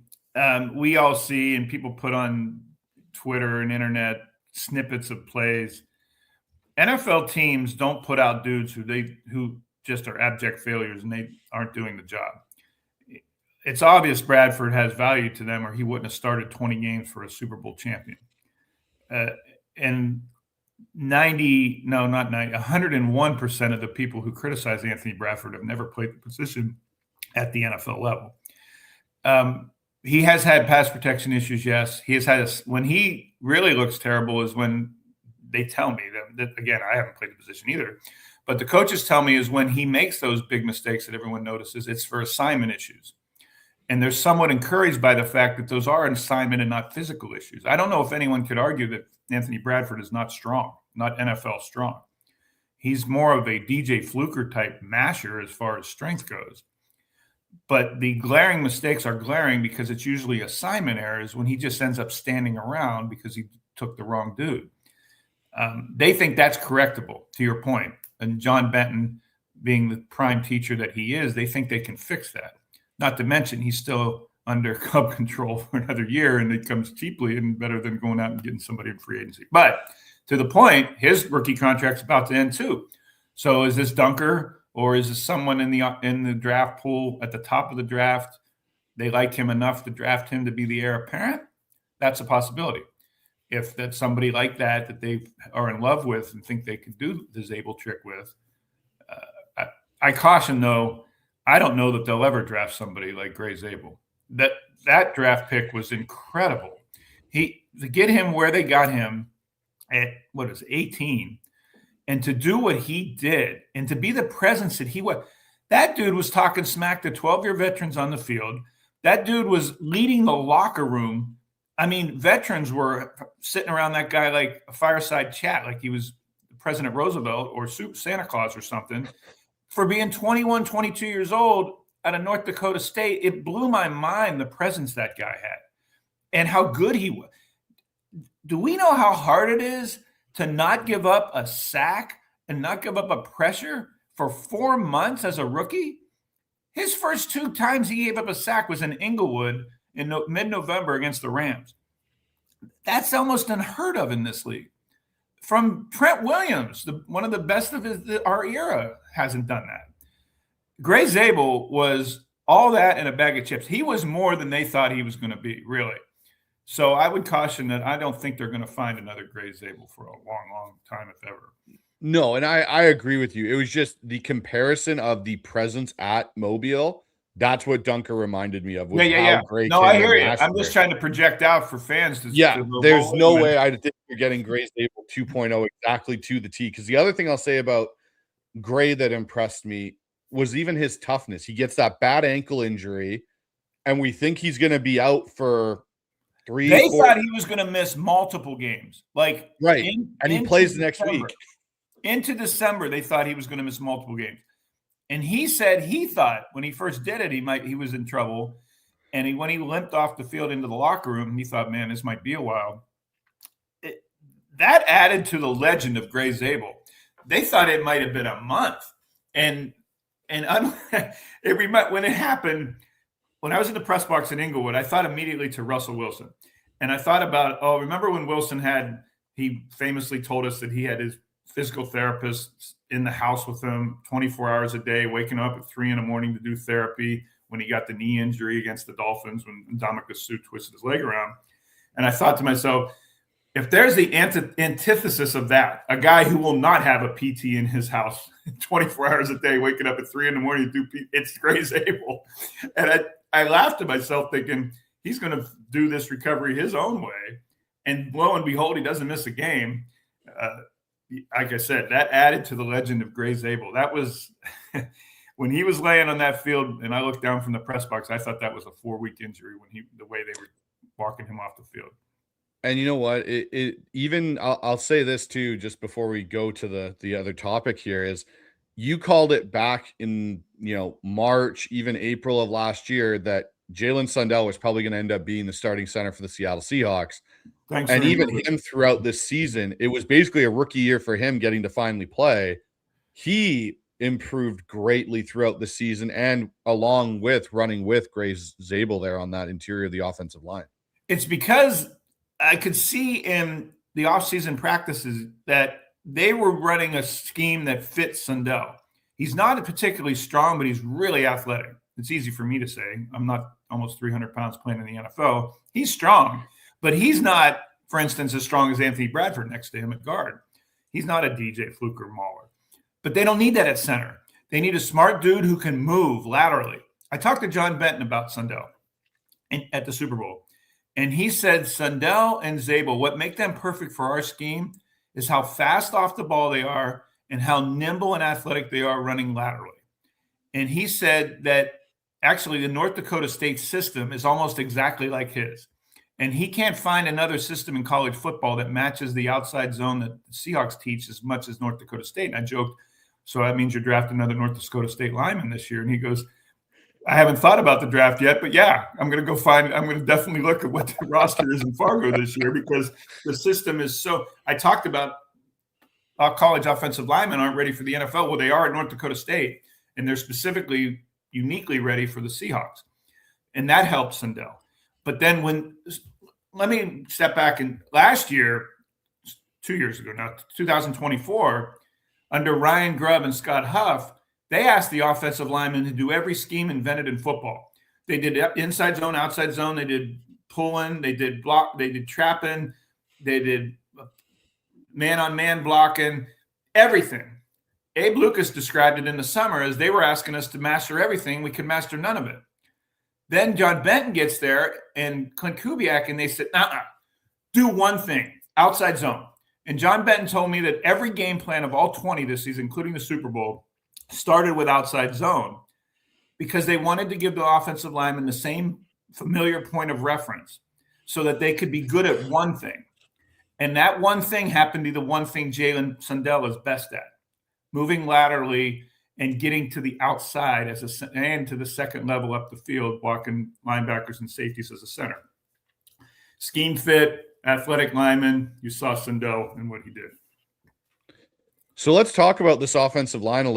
B: We all see, and people put on Twitter and internet snippets of plays. NFL teams don't put out dudes who just are abject failures and they aren't doing the job. It's obvious Bradford has value to them, or he wouldn't have started 20 games for a Super Bowl champion. And 101% of the people who criticize Anthony Bradford have never played the position at the NFL level. He has had pass protection issues, yes. He has had when he really looks terrible is when they tell me that again, I haven't played the position either, but the coaches tell me is when he makes those big mistakes that everyone notices, it's for assignment issues. And they're somewhat encouraged by the fact that those are assignment and not physical issues. I don't know if anyone could argue that Anthony Bradford is not strong, not NFL strong. He's more of a DJ Fluker type masher as far as strength goes. But the glaring mistakes are glaring because it's usually assignment errors when he just ends up standing around because he took the wrong dude. They think that's correctable, to your point. And John Benton, being the prime teacher that he is, they think they can fix that. Not to mention he's still under Cub control for another year, and it comes cheaply and better than going out and getting somebody in free agency. But to the point his rookie contract's about to end too. So is this Dunker or is this someone in the draft pool at the top of the draft? They like him enough to draft him to be the heir apparent? That's a possibility. If that's somebody like that they are in love with and think they can do the Zabel trick with, I caution though, I don't know that they'll ever draft somebody like Gregg Zabel. That draft pick was incredible. To get him where they got him at 18, and to do what he did, and to be the presence that he was. That dude was talking smack to 12-year veterans on the field. That dude was leading the locker room. I mean, veterans were sitting around that guy like a fireside chat, like he was President Roosevelt or Santa Claus or something, for being 21, 22 years old out of North Dakota State. It blew my mind, the presence that guy had and how good he was. Do we know how hard it is to not give up a sack and not give up a pressure for 4 months as a rookie? His first 2 times he gave up a sack was in Inglewood in mid-November against the Rams. That's almost unheard of in this league. From Trent Williams, one of the best of our era, hasn't done that. Gregg Zabel was all that and a bag of chips. He was more than they thought he was going to be, really. So I would caution that I don't think they're going to find another Gregg Zabel for a long, long time, if ever.
A: No, and I agree with you. It was just the comparison of the presence at Mobile. That's what Dunker reminded me of.
B: Yeah. No, I hear you. I'm just trying to project out for fans.
A: There's no way I think you're getting Gregg Zabel 2.0 exactly to the T. Because the other thing I'll say about Gray that impressed me was even his toughness. He gets that bad ankle injury, and we think he's going to be out for 3.
B: They thought he was going to miss multiple games. And
A: he plays the next week.
B: Into December, they thought he was going to miss multiple games. And he said he thought when he first did it, he was in trouble. And when he limped off the field into the locker room, he thought, man, this might be a while. That added to the legend of Gregg Zabel. They thought it might have been a month. And when it happened, when I was in the press box in Inglewood, I thought immediately to Russell Wilson. And I thought about, remember when Wilson he famously told us that he had his physical therapist in the house with him 24 hours a day, waking up at 3 a.m. to do therapy when he got the knee injury against the Dolphins when Ndamukong Suh twisted his leg around. And I thought to myself, if there's the antithesis of that, a guy who will not have a PT in his house 24 hours a day, waking up at 3 a.m. to do PT, it's Gregg Zabel. And I laughed to myself thinking he's going to do this recovery his own way. And lo and behold, he doesn't miss a game. Like I said, that added to the legend of Gregg Zabel. That was when he was laying on that field, and I looked down from the press box. I thought that was a 4-week injury the way they were walking him off the field.
A: And you know what? I'll say this too, just before we go to the other topic here, is you called it back in March, even April of last year, that Jalen Sundell was probably going to end up being the starting center for the Seattle Seahawks. And even him throughout this season, it was basically a rookie year for him getting to finally play. He improved greatly throughout the season, and along with running with Gregg Zabel there on that interior of the offensive line.
B: It's because I could see in the offseason practices that they were running a scheme that fits Sundell. He's not particularly strong, but he's really athletic. It's easy for me to say. I'm not almost 300 pounds playing in the NFL. He's strong. But he's not, for instance, as strong as Anthony Bradford next to him at guard. He's not a DJ Fluker Mauler. But they don't need that at center. They need a smart dude who can move laterally. I talked to John Benton about Sundell at the Super Bowl, and he said Sundell and Zabel, what make them perfect for our scheme is how fast off the ball they are and how nimble and athletic they are running laterally. And he said that actually the North Dakota State system is almost exactly like his. And he can't find another system in college football that matches the outside zone that the Seahawks teach as much as North Dakota State. And I joked, so that means you're drafting another North Dakota State lineman this year. And he goes, I haven't thought about the draft yet, but yeah, I'm going to definitely look at what the roster is in Fargo this year because the system is so – I talked about college offensive linemen aren't ready for the NFL. Well, they are at North Dakota State, and they're specifically uniquely ready for the Seahawks. And that helps Sundell. But then let me step back. And last year, 2 years ago now, 2024, under Ryan Grubb and Scott Huff, they asked the offensive linemen to do every scheme invented in football. They did inside zone, outside zone. They did pulling. They did block. They did trapping. They did man-on-man blocking, everything. Abe Lucas described it in the summer as they were asking us to master everything. We could master none of it. Then John Benton gets there and Clint Kubiak, and they said, do one thing, outside zone. And John Benton told me that every game plan of all 20 this season, including the Super Bowl, started with outside zone because they wanted to give the offensive linemen the same familiar point of reference so that they could be good at one thing. And that one thing happened to be the one thing Jalen Sundell is best at, moving laterally and getting to the outside and to the second level up the field, blocking linebackers and safeties as a center. Scheme fit, athletic lineman. You saw Sundell and what he did.
A: So let's talk about this offensive staff a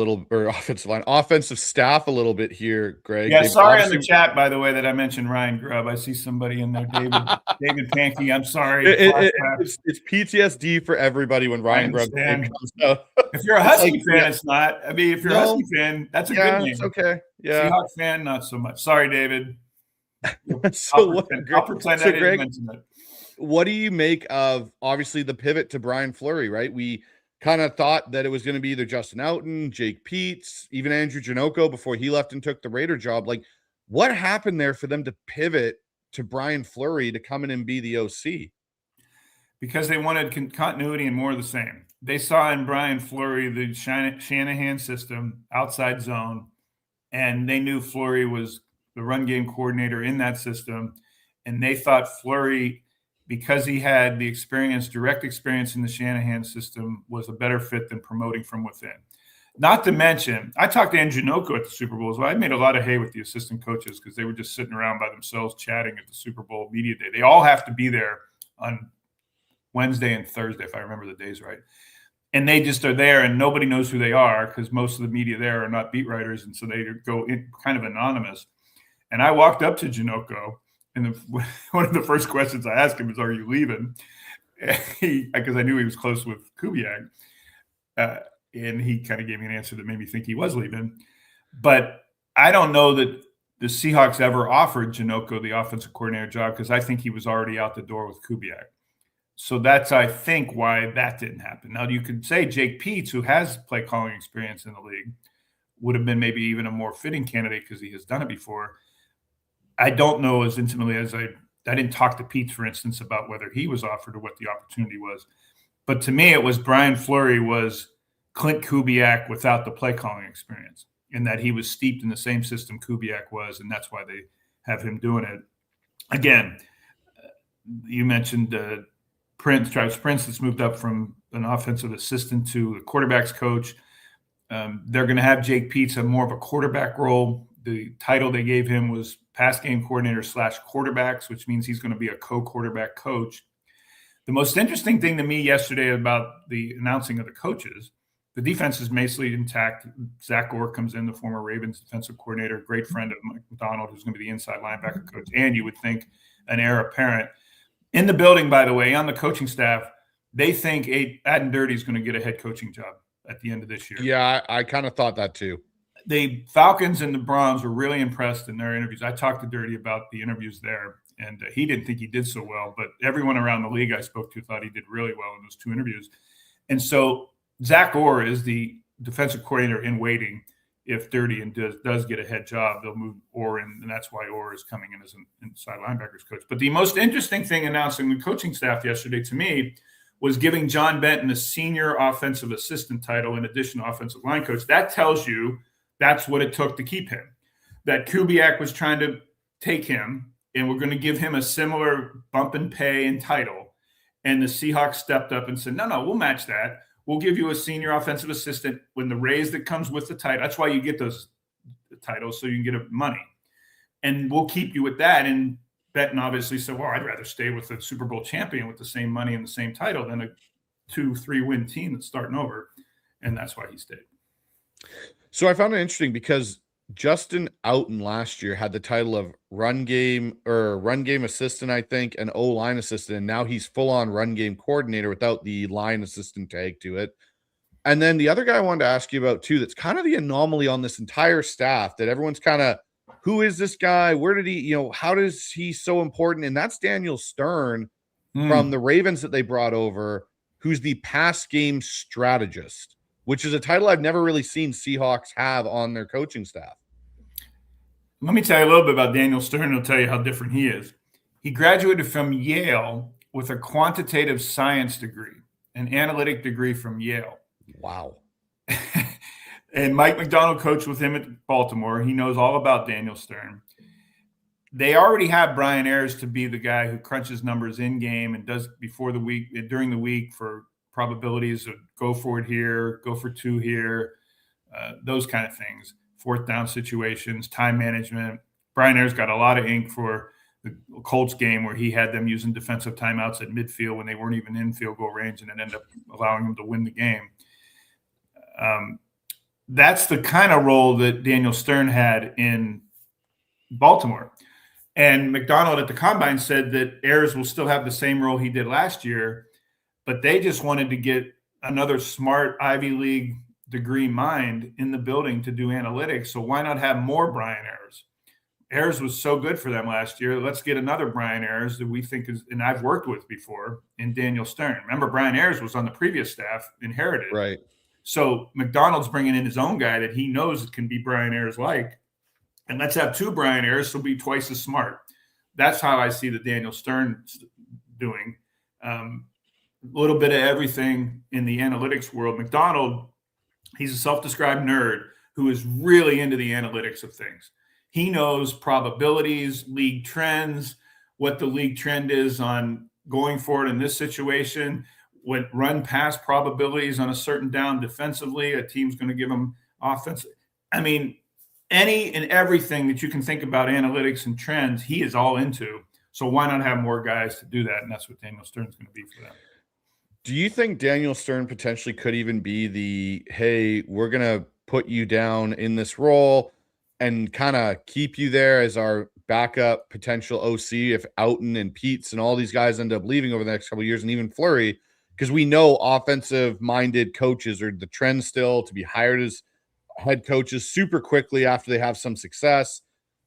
A: little bit here, Greg.
B: Yeah, sorry in the chat, by the way, that I mentioned Ryan Grubb. I see somebody in there, David Pankey. I'm sorry.
A: It's PTSD for everybody when Ryan Grubb comes out.
B: If you're a Husky fan, it's not. I mean, if you're a Husky fan, that's a good name.
A: It's okay. Yeah.
B: Seahawks fan, not so much. Sorry, David.
A: I'll
B: pretend I didn't mention it.
A: What do you make of, obviously, the pivot to Brian Fleury, right? We kind of thought that it was going to be either Justin Outten, Jake Peets, even Andrew Janocko before he left and took the Raider job. Like, what happened there for them to pivot to Brian Fleury to come in and be the OC?
B: Because they wanted continuity and more of the same. They saw in Brian Fleury the Shanahan system, outside zone, and they knew Fleury was the run game coordinator in that system. And they thought Fleury, because he had the experience, direct experience in the Shanahan system, was a better fit than promoting from within. Not to mention, I talked to Andrew Janocko at the Super Bowl as well. I made a lot of hay with the assistant coaches because they were just sitting around by themselves chatting at the Super Bowl media day. They all have to be there on Wednesday and Thursday, if I remember the days right. And they just are there, and nobody knows who they are because most of the media there are not beat writers, and so they go in kind of anonymous. And I walked up to Janocko, and one of the first questions I asked him is, "Are you leaving?" Because I knew he was close with Kubiak. And he kind of gave me an answer that made me think he was leaving. But I don't know that the Seahawks ever offered Janocko the offensive coordinator job because I think he was already out the door with Kubiak. So that's, I think, why that didn't happen. Now, you could say Jake Peets, who has play calling experience in the league, would have been maybe even a more fitting candidate because he has done it before. I don't know as intimately as I didn't talk to Peets, for instance, about whether he was offered or what the opportunity was. But to me, it was Brian Fleury was Clint Kubiak without the play calling experience, and that he was steeped in the same system Kubiak was, and that's why they have him doing it. Again, you mentioned Travis Prince that's moved up from an offensive assistant to the quarterback's coach. They're going to have Jake Peets have more of a quarterback role. The title they gave him was pass game coordinator / quarterbacks, which means he's going to be a co-quarterback coach. The most interesting thing to me yesterday about the announcing of the coaches, the defense is basically intact. Zach Orr comes in, the former Ravens defensive coordinator, great friend of Mike McDonald, who's going to be the inside linebacker coach, and you would think an heir apparent. In the building, by the way, on the coaching staff, they think Adden Dirty is going to get a head coaching job at the end of this year.
A: Yeah, I kind of thought that too.
B: The Falcons and the Browns were really impressed in their interviews. I talked to Dirty about the interviews there, and he didn't think he did so well, but everyone around the league I spoke to thought he did really well in those two interviews. And so Zach Orr is the defensive coordinator in waiting. If Dirty and does get a head job, they'll move Orr in, and that's why Orr is coming in as an inside linebackers coach. But the most interesting thing announcing the coaching staff yesterday to me was giving John Benton a senior offensive assistant title in addition to offensive line coach. That tells you that's what it took to keep him. That Kubiak was trying to take him, and we're going to give him a similar bump in pay and title. And the Seahawks stepped up and said, no, we'll match that. We'll give you a senior offensive assistant when the raise that comes with the title. That's why you get those titles, so you can get money. And we'll keep you with that. And Benton obviously said, well, I'd rather stay with the Super Bowl champion with the same money and the same title than a 2-3 win team that's starting over. And that's why he stayed.
A: So I found it interesting because Justin Outen last year had the title of run game assistant, I think, and O-line assistant, and now he's full on run game coordinator without the line assistant tag to it. And then the other guy I wanted to ask you about too, that's kind of the anomaly on this entire staff that everyone's kind of, who is this guy? Where did he, how does he so important? And that's Daniel Stern from the Ravens that they brought over, who's the pass game strategist, which is a title I've never really seen Seahawks have on their coaching staff.
B: Let me tell you a little bit about Daniel Stern. He'll tell you how different he is. He graduated from Yale with a quantitative science degree, an analytic degree from Yale.
A: Wow.
B: And Mike McDonald coached with him at Baltimore. He knows all about Daniel Stern. They already have Brian Ayers to be the guy who crunches numbers in game and does during the week for probabilities of go for it here, go for two here, those kind of things. Fourth down situations, time management. Brian Ayers got a lot of ink for the Colts game where he had them using defensive timeouts at midfield when they weren't even in field goal range, and it ended up allowing them to win the game. That's the kind of role that Daniel Stern had in Baltimore. And McDonald at the Combine said that Ayers will still have the same role he did last year, but they just wanted to get another smart Ivy League degree mind in the building to do analytics. So why not have more Brian Ayers? Ayers was so good for them last year. Let's get another Brian Ayers that we think is, and I've worked with before, in Daniel Stern. Remember, Brian Ayers was on the previous staff, inherited.
A: Right.
B: So McDonald's bringing in his own guy that he knows can be Brian Ayers like. And let's have two Brian Ayers, so be twice as smart. That's how I see the Daniel Stern doing. A little bit of everything in the analytics world. McDonald, he's a self-described nerd who is really into the analytics of things. He knows probabilities, league trends, what the league trend is on going for it in this situation, what run pass probabilities on a certain down defensively, a team's going to give them offense. I mean, any and everything that you can think about analytics and trends, he is all into. So why not have more guys to do that? And that's what Daniel Stern's going to be for them.
A: Do you think Daniel Stern potentially could even be the, hey, we're going to put you down in this role and kind of keep you there as our backup potential OC if Outen and Peets and all these guys end up leaving over the next couple of years, and even Fleury, because we know offensive-minded coaches are the trend still to be hired as head coaches super quickly after they have some success.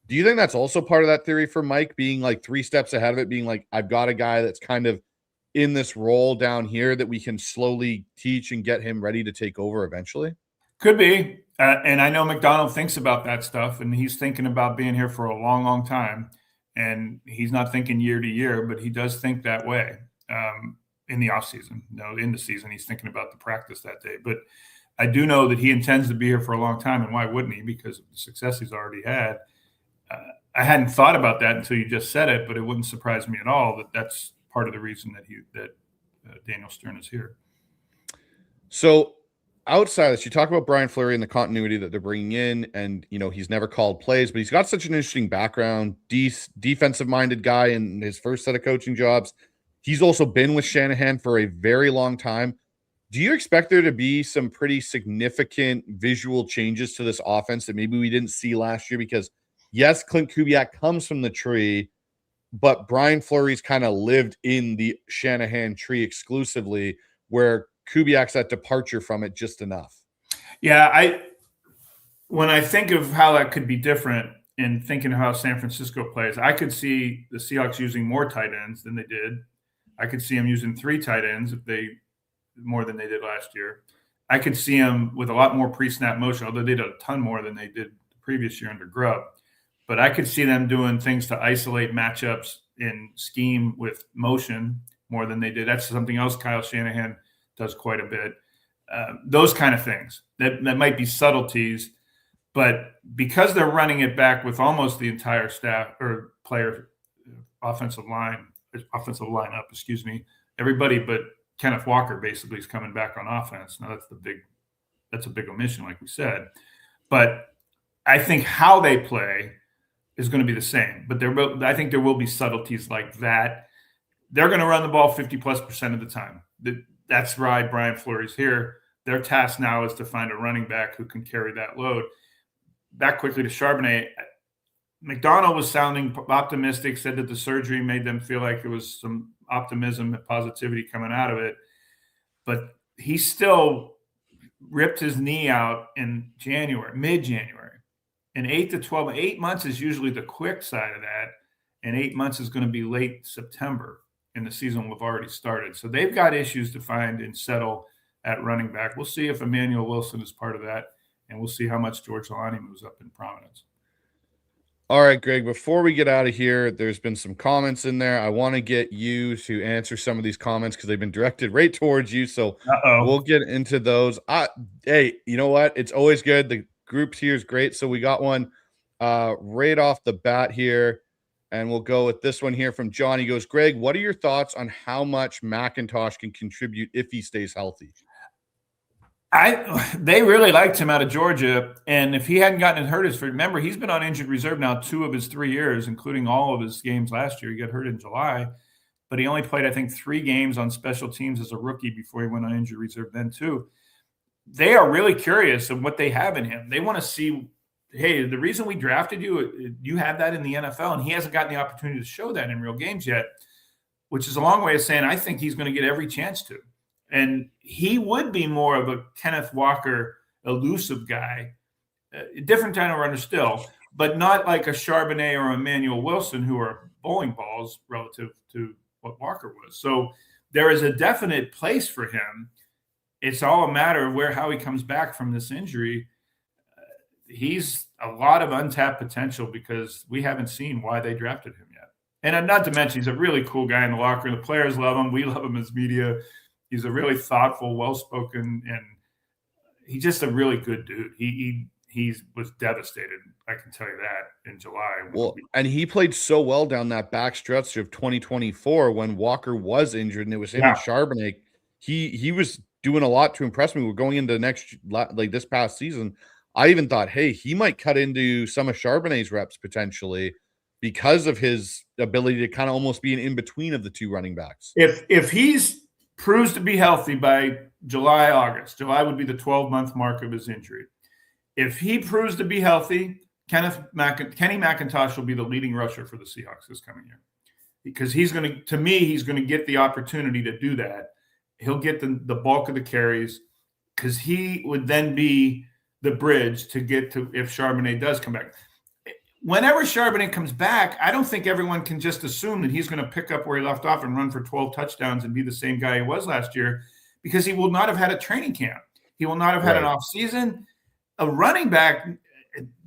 A: Do you think that's also part of that theory for Mike, being like 3 steps ahead of it, being like, I've got a guy that's kind of in this role down here that we can slowly teach and get him ready to take over eventually?
B: Could be. And I know McDonald thinks about that stuff, and he's thinking about being here for a long, long time. And he's not thinking year to year, but he does think that way in the offseason. In the season, he's thinking about the practice that day. But I do know that he intends to be here for a long time, and why wouldn't he? Because of the success he's already had. I hadn't thought about that until you just said it, but it wouldn't surprise me at all that that's part of the reason that Daniel Stern is here.
A: So outside of this, you talk about Brian Fleury and the continuity that they're bringing in, and he's never called plays, but he's got such an interesting background, defensive-minded guy in his first set of coaching jobs. He's also been with Shanahan for a very long time. Do you expect there to be some pretty significant visual changes to this offense that maybe we didn't see last year? Because yes, Clint Kubiak comes from the tree, but Brian Fleury's kind of lived in the Shanahan tree exclusively, where Kubiak's that departure from it just enough.
B: Yeah, when I think of how that could be different in thinking of how San Francisco plays, I could see the Seahawks using more tight ends than they did. I could see them using 3 tight ends more than they did last year. I could see them with a lot more pre-snap motion, although they did a ton more than they did the previous year under Grubb. But I could see them doing things to isolate matchups in scheme with motion more than they did. That's something else Kyle Shanahan does quite a bit. Those kind of things that might be subtleties, but because they're running it back with almost the entire staff or player offensive lineup, everybody but Kenneth Walker basically is coming back on offense. Now that's a big omission, like we said. But I think how they play is going to be the same. But I think there will be subtleties like that. They're going to run the ball 50+% of the time. That's why Brian Fleury's here. Their task now is to find a running back who can carry that load. back quickly to Charbonnet. McDonald was sounding optimistic, said that the surgery made them feel like there was some optimism and positivity coming out of it. But he still ripped his knee out in mid-January. And 8 months is usually the quick side of that. And 8 months is going to be late September, and the season will have already started. So they've got issues to find and settle at running back. We'll see if Emmanuel Wilson is part of that, and we'll see how much George Lonnie moves up in prominence.
A: All right, Greg, before we get out of here, there's been some comments in there. I want to get you to answer some of these comments because they've been directed right towards you. So we'll get into those. Hey, you know what? It's always good. The group here is great. So we got one right off the bat here, and we'll go with this one here from John. He goes, Greg, what are your thoughts on how much McIntosh can contribute if he stays healthy?
B: They really liked him out of Georgia, and if he hadn't gotten hurt, remember, he's been on injured reserve now 2 of his 3 years, including all of his games last year. He got hurt in July, but he only played, I think, 3 games on special teams as a rookie before he went on injured reserve then too. They are really curious of what they have in him. They want to see, hey, the reason we drafted you, you have that in the NFL, and he hasn't gotten the opportunity to show that in real games yet, which is a long way of saying I think he's going to get every chance to. And he would be more of a Kenneth Walker elusive guy, a different kind of runner still, but not like a Charbonnet or Emmanuel Wilson, who are bowling balls relative to what Walker was. So there is a definite place for him. It's all a matter of how he comes back from this injury. He's a lot of untapped potential because we haven't seen why they drafted him yet. And not to mention, he's a really cool guy in the locker room. The players love him. We love him as media. He's a really thoughtful, well-spoken, and he's just a really good dude. He was devastated, I can tell you that, in July.
A: Well, and he played so well down that back stretch of 2024 when Walker was injured, and it was him and Charbonnet. He was doing a lot to impress me. We're going into this past season. I even thought, hey, he might cut into some of Charbonnet's reps potentially because of his ability to kind of almost be an in-between of the 2 running backs.
B: If he's proves to be healthy by August. July would be the 12-month mark of his injury. If he proves to be healthy, Kenny McIntosh will be the leading rusher for the Seahawks this coming year. Because he's going to get the opportunity to do that. He'll get the bulk of the carries because he would then be the bridge to get to if Charbonnet does come back. Whenever Charbonnet comes back, I don't think everyone can just assume that he's going to pick up where he left off and run for 12 touchdowns and be the same guy he was last year, because he will not have had a training camp. He will not have had an off season. A running back,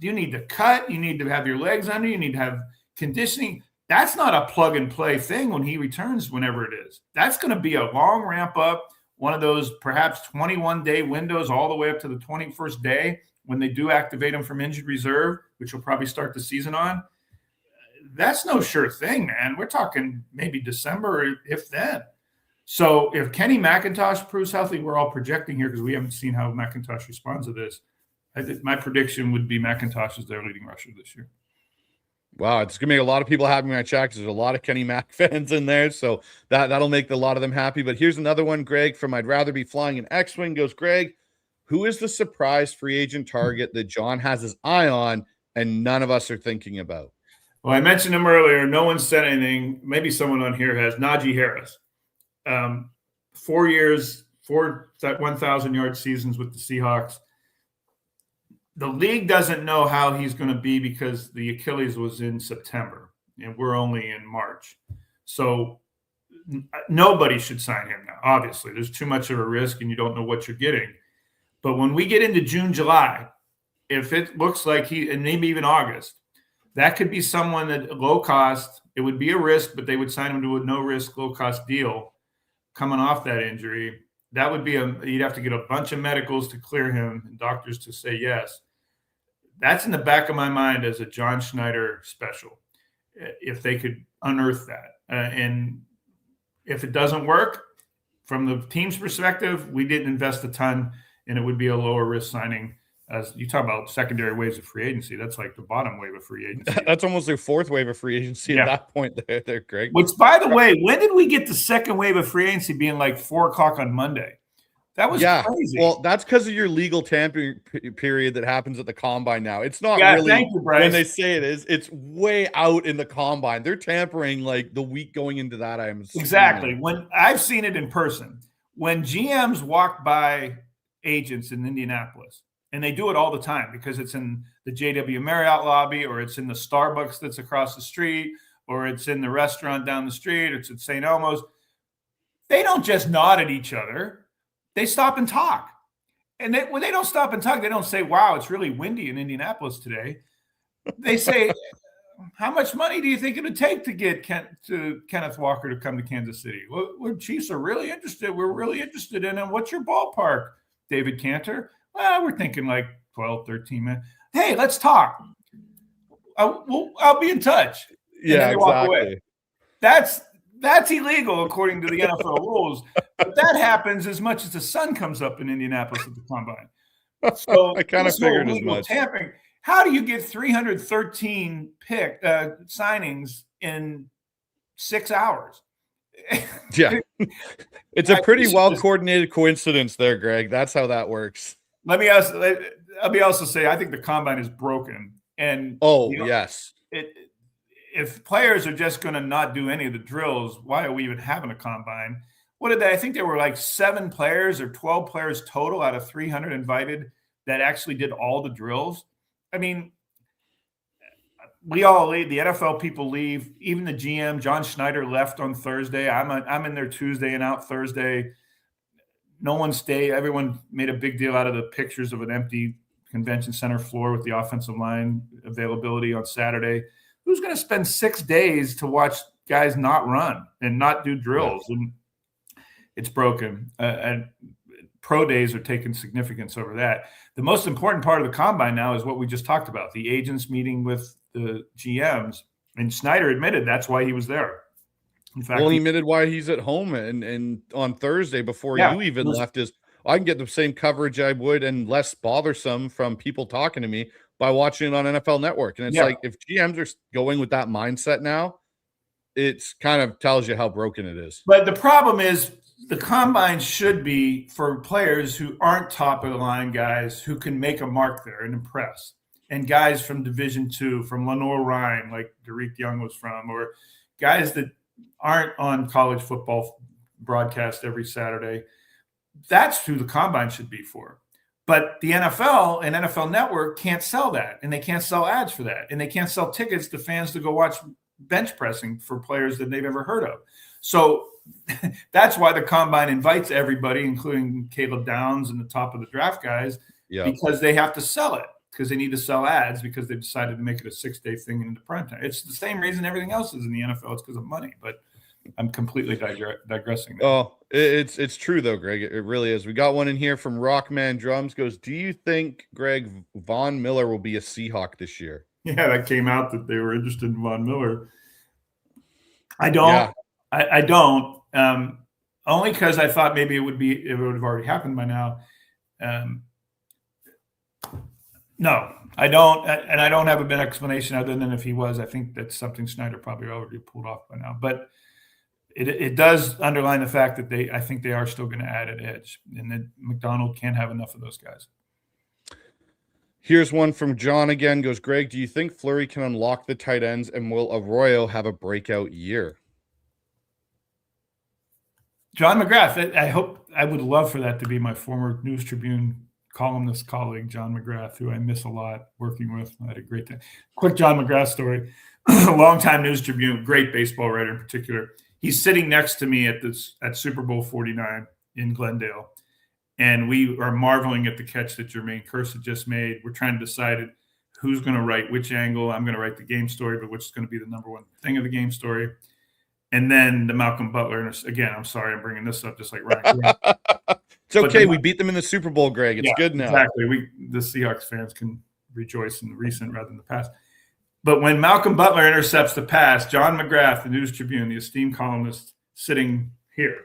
B: you need to cut. You need to have your legs under. You need to have conditioning. That's not a plug and play thing when he returns, whenever it is. That's going to be a long ramp up, one of those perhaps 21-day windows all the way up to the 21st day when they do activate him from injured reserve, which will probably start the season on. That's no sure thing, man. We're talking maybe December, if then. So if Kenny McIntosh proves healthy, we're all projecting here because we haven't seen how McIntosh responds to this. I think my prediction would be McIntosh is their leading rusher this year.
A: Wow, it's going to make a lot of people happy in my chat because there's a lot of Kenny Mac fans in there, so that'll make a lot of them happy. But here's another one, Greg, from I'd Rather Be Flying an X-Wing. Goes, Greg, who is the surprise free agent target that John has his eye on and none of us are thinking about?
B: Well, I mentioned him earlier. No one said anything. Maybe someone on here has. Najee Harris. 4 years, 4 1,000-yard seasons with the Seahawks. The league doesn't know how he's going to be because the Achilles was in September, and we're only in March. So nobody should sign him now, obviously. There's too much of a risk, and you don't know what you're getting. But when we get into June, July, if it looks like and maybe even August, that could be someone that low cost. It would be a risk, but they would sign him to a no risk, low cost deal coming off that injury. That would be you'd have to get a bunch of medicals to clear him and doctors to say yes. That's in the back of my mind as a John Schneider special, if they could unearth that. And if it doesn't work, from the team's perspective, we didn't invest a ton, and it would be a lower risk signing. As you talk about secondary waves of free agency, that's like the bottom wave of free agency.
A: That's almost their 4th wave of free agency at that point there, Greg.
B: Which, by the way, when did we get the second wave of free agency being like 4 o'clock on Monday? That was crazy.
A: Well, that's because of your legal tampering period that happens at the combine now. It's not really
B: thank you, Bryce.
A: when they say it is. It's way out in the combine. They're tampering like the week going into that.
B: Exactly. When I've seen it in person, when GMs walk by agents in Indianapolis, and they do it all the time because it's in the JW Marriott lobby, or it's in the Starbucks that's across the street, or it's in the restaurant down the street, or it's at St. Elmo's. They don't just nod at each other. They stop and talk. And when they don't stop and talk, they don't say, wow, it's really windy in Indianapolis today. They say, how much money do you think it would take to get Kenneth Walker to come to Kansas City? Well, Chiefs are really interested. We're really interested in him. What's your ballpark, David Cantor? Well, we're thinking like 12, 13 minutes. Hey, let's talk. I'll be in touch.
A: Yeah, exactly.
B: That's illegal according to the NFL rules. But that happens as much as the sun comes up in Indianapolis at the combine. So
A: I kind of figured as much.
B: Tampering. How do you get 313 signings in 6 hours?
A: Yeah. It's a pretty well-coordinated coincidence there, Greg. That's how that works.
B: Let me also say, I think the combine is broken. And
A: yes.
B: If players are just going to not do any of the drills, why are we even having a combine? What did they? I think there were like 7 players or 12 players total out of 300 invited that actually did all the drills. I mean, we all leave. The NFL people leave. Even the GM, John Schneider, left on Thursday. I'm in there Tuesday and out Thursday. No one stayed. Everyone made a big deal out of the pictures of an empty convention center floor with the offensive line availability on Saturday. Who's going to spend 6 days to watch guys not run and not do drills? And it's broken. And pro days are taking significance over that. The most important part of the combine now is what we just talked about, the agents meeting with the GMs. And Snyder admitted that's why he was there. In fact,
A: he admitted why he's at home and on Thursday before you even left is I can get the same coverage I would and less bothersome from people talking to me by watching it on NFL Network. And it's like, if GMs are going with that mindset now, it's kind of tells you how broken it is.
B: But the problem is the combine should be for players who aren't top of the line guys who can make a mark there and impress. And guys from Division II, from Lenoir-Rhyne, like Derek Young was from, or guys that aren't on college football broadcast every Saturday. That's who the combine should be for. But the NFL and NFL Network can't sell that, and they can't sell ads for that, and they can't sell tickets to fans to go watch bench pressing for players that they've ever heard of. So that's why the combine invites everybody, including Caleb Downs and the top of the draft guys, because they have to sell it, because they need to sell ads, because they've decided to make it a 6-day thing into prime time. It's the same reason everything else is in the NFL. It's because of money, but I'm completely digressing there.
A: Oh, it's true though, Greg. It really is. We got one in here from Rockman Drums. Goes, do you think, Greg, Von Miller will be a Seahawk this year?
B: Yeah, that came out that they were interested in Von Miller. I don't. Yeah. I don't. Only because I thought maybe it would have already happened by now. No, I don't, and I don't have a good explanation other than if he was. I think that's something Snyder probably already pulled off by now, but. It does underline the fact that I think they are still going to add an edge, and that McDonald can't have enough of those guys.
A: Here's one from John again. Goes, Greg, do you think Fleury can unlock the tight ends, and will Arroyo have a breakout year?
B: John McGrath, I would love for that to be my former News Tribune columnist colleague, John McGrath, who I miss a lot working with. I had a great time. Quick John McGrath story. Longtime News Tribune, great baseball writer in particular. He's sitting next to me at Super Bowl 49 in Glendale, and we are marveling at the catch that Jermaine Kearse had just made. We're trying to decide who's going to write which angle. I'm going to write the game story, but which is going to be the number one thing of the game story. And then the Malcolm Butler. Again, I'm sorry I'm bringing this up just like Ryan.
A: It's okay. We beat them in the Super Bowl, Greg. It's good now.
B: Exactly. The Seahawks fans can rejoice in the recent rather than the past. But when Malcolm Butler intercepts the pass, John McGrath, the News Tribune, the esteemed columnist sitting here,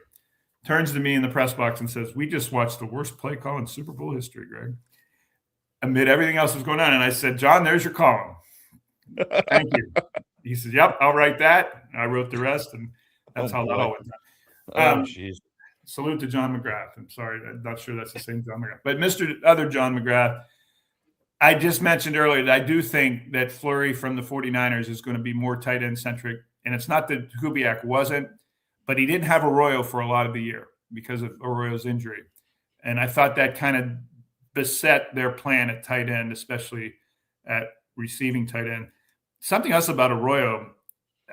B: turns to me in the press box and says, we just watched the worst play call in Super Bowl history, Greg. Amid everything else was going on. And I said, John, there's your column. Thank you. He said, yep, I'll write that. I wrote the rest, and that's how that all went down.
A: Jeez.
B: salute to John McGrath. I'm sorry, I'm not sure that's the same John McGrath, but Mr. Other John McGrath. I just mentioned earlier that I do think that Fleury from the 49ers is going to be more tight end centric. And it's not that Kubiak wasn't, but he didn't have Arroyo for a lot of the year because of Arroyo's injury. And I thought that kind of beset their plan at tight end, especially at receiving tight end. Something else about Arroyo,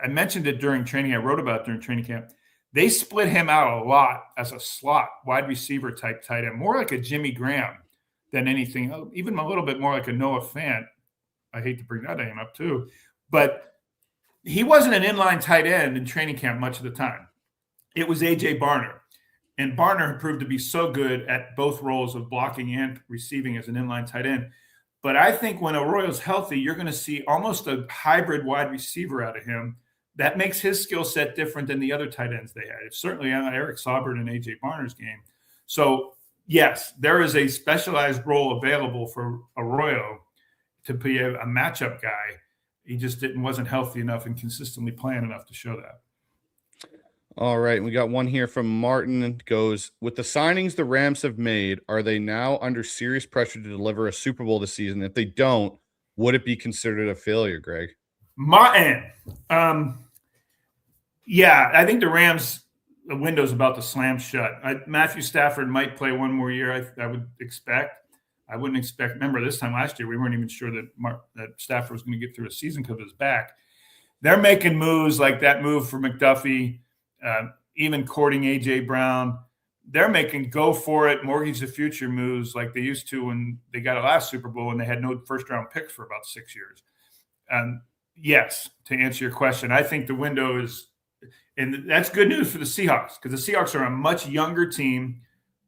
B: I mentioned it during training. I wrote about it during training camp. They split him out a lot as a slot wide receiver type tight end, more like a Jimmy Graham than anything, even a little bit more like a Noah Fant. I hate to bring that name up too, but he wasn't an inline tight end in training camp much of the time. It was A.J. Barner. And Barner proved to be so good at both roles of blocking and receiving as an inline tight end. But I think when Arroyo's healthy, you're going to see almost a hybrid wide receiver out of him. That makes his skill set different than the other tight ends they had. It's certainly Eric Saubert and A.J. Barner's game. So, yes, there is a specialized role available for Arroyo to be a matchup guy. He just wasn't healthy enough and consistently playing enough to show that.
A: All right, we got one here from Martin. It goes, with the signings the Rams have made, are they now under serious pressure to deliver a Super Bowl this season? If they don't, would it be considered a failure, Greg?
B: Martin, yeah, I think the Rams, the window's about to slam shut. Matthew Stafford might play one more year, I would expect. I wouldn't expect. Remember, this time last year, we weren't even sure that Stafford was going to get through a season because of his back. They're making moves like that move for McDuffie, even courting A.J. Brown. They're making go for it, mortgage the future moves like they used to when they got a last Super Bowl and they had no first-round picks for about 6 years. Yes, to answer your question, I think the window is – and that's good news for the Seahawks because the Seahawks are a much younger team.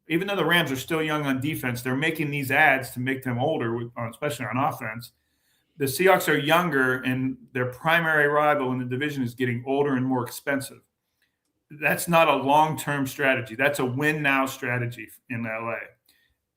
B: Even though the Rams are still young on defense, they're making these ads to make them older, especially on offense. The Seahawks are younger, and their primary rival in the division is getting older and more expensive. That's not a long-term strategy. That's a win-now strategy in LA.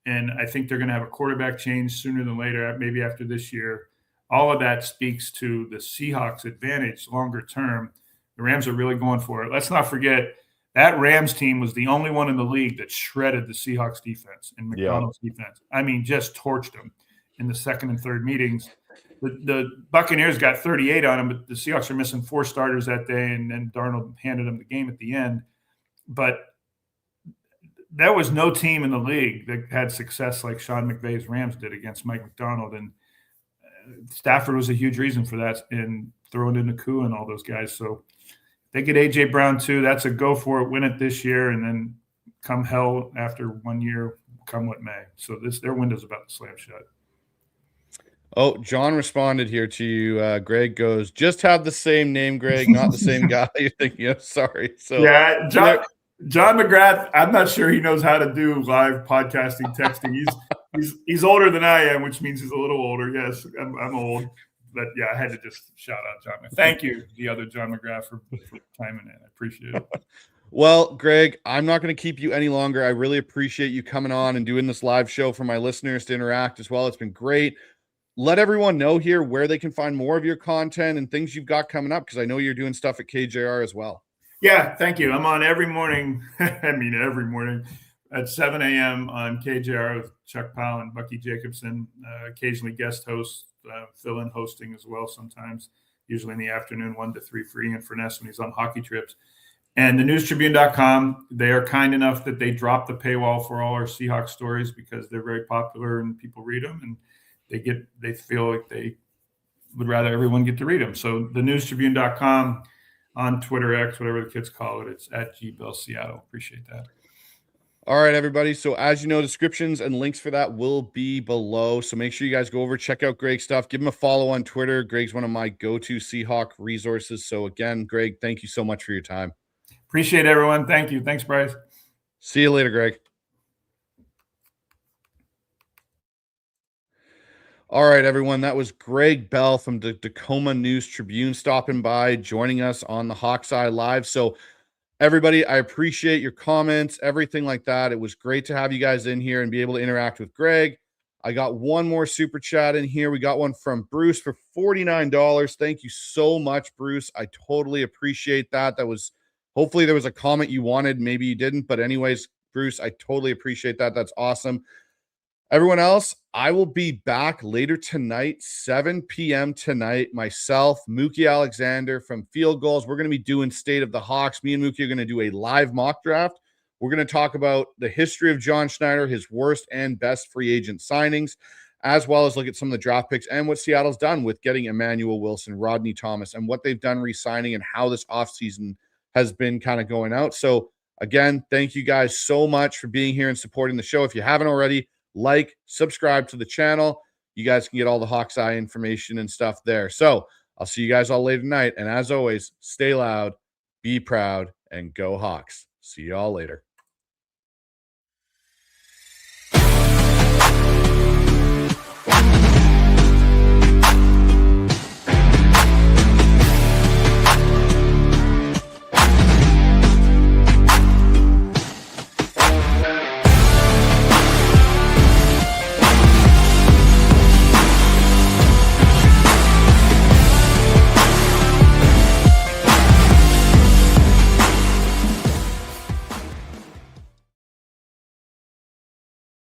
B: And I think they're going to have a quarterback change sooner than later, maybe after this year. All of that speaks to the Seahawks' advantage longer term. The Rams are really going for it. Let's not forget that Rams team was the only one in the league that shredded the Seahawks defense and McDonald's defense. I mean, just torched them in the second and third meetings. The Buccaneers got 38 on them, but the Seahawks are missing 4 starters that day, and then Darnold handed them the game at the end. But there was no team in the league that had success like Sean McVay's Rams did against Mike McDonald, and Stafford was a huge reason for that, and throwing in Nakua and all those guys. So they get A.J. Brown too. That's a go for it, win it this year, and then come hell after 1 year, come what may. So their window's about to slam shut.
A: Oh, John responded here to you. Greg goes, just have the same name, Greg, not the same guy. You're thinking, yeah, sorry. So
B: yeah, John McGrath, I'm not sure he knows how to do live podcasting texting. He's older than I am, which means he's a little older. Yes, I'm old. But yeah, I had to just shout out John. Thank you, the other John McGrath, for chiming in. I appreciate it.
A: Well, Greg, I'm not going to keep you any longer. I really appreciate you coming on and doing this live show for my listeners to interact as well. It's been great. Let everyone know here where they can find more of your content and things you've got coming up, because I know you're doing stuff at KJR as well.
B: Yeah, thank you. I'm on every morning. Every morning at 7 a.m. on KJR with Chuck Powell and Bucky Jacobson. Occasionally guest host, fill-in hosting as well sometimes, usually in the afternoon, 1 to 3 for Ian Furness when he's on hockey trips. And the newstribune.com, they are kind enough that they drop the paywall for all our Seahawks stories because they're very popular and people read them, and they feel like they would rather everyone get to read them. So the newstribune.com, on Twitter, X, whatever the kids call it, it's at Gbell Seattle. Appreciate that.
A: All right, everybody. So as you know, descriptions and links for that will be below. So make sure you guys go over, check out Greg's stuff. Give him a follow on Twitter. Greg's one of my go-to Seahawk resources. So again, Greg, thank you so much for your time.
B: Appreciate it, everyone. Thank you. Thanks, Bryce.
A: See you later, Greg. All right, everyone. That was Gregg Bell from the Tacoma News Tribune stopping by, joining us on the Hawks Eye Live. So everybody, I appreciate your comments, everything like that. It was great to have you guys in here and be able to interact with Greg. I got one more super chat in here. We got one from Bruce for $49. Thank you so much, Bruce. I totally appreciate that. Hopefully there was a comment you wanted. Maybe you didn't. But anyways, Bruce, I totally appreciate that. That's awesome. Everyone else, I will be back later tonight, 7 p.m. tonight. Myself, Mookie Alexander from Field Goals. We're going to be doing State of the Hawks. Me and Mookie are going to do a live mock draft. We're going to talk about the history of John Schneider, his worst and best free agent signings, as well as look at some of the draft picks and what Seattle's done with getting Emmanuel Wilson, Rodney Thomas, and what they've done re-signing and how this offseason has been kind of going out. So again, thank you guys so much for being here and supporting the show. If you haven't already, like, subscribe to the channel. You guys can get all the Hawks Eye information and stuff there. So I'll see you guys all later tonight. And as always, stay loud, be proud, and go Hawks. See you all later.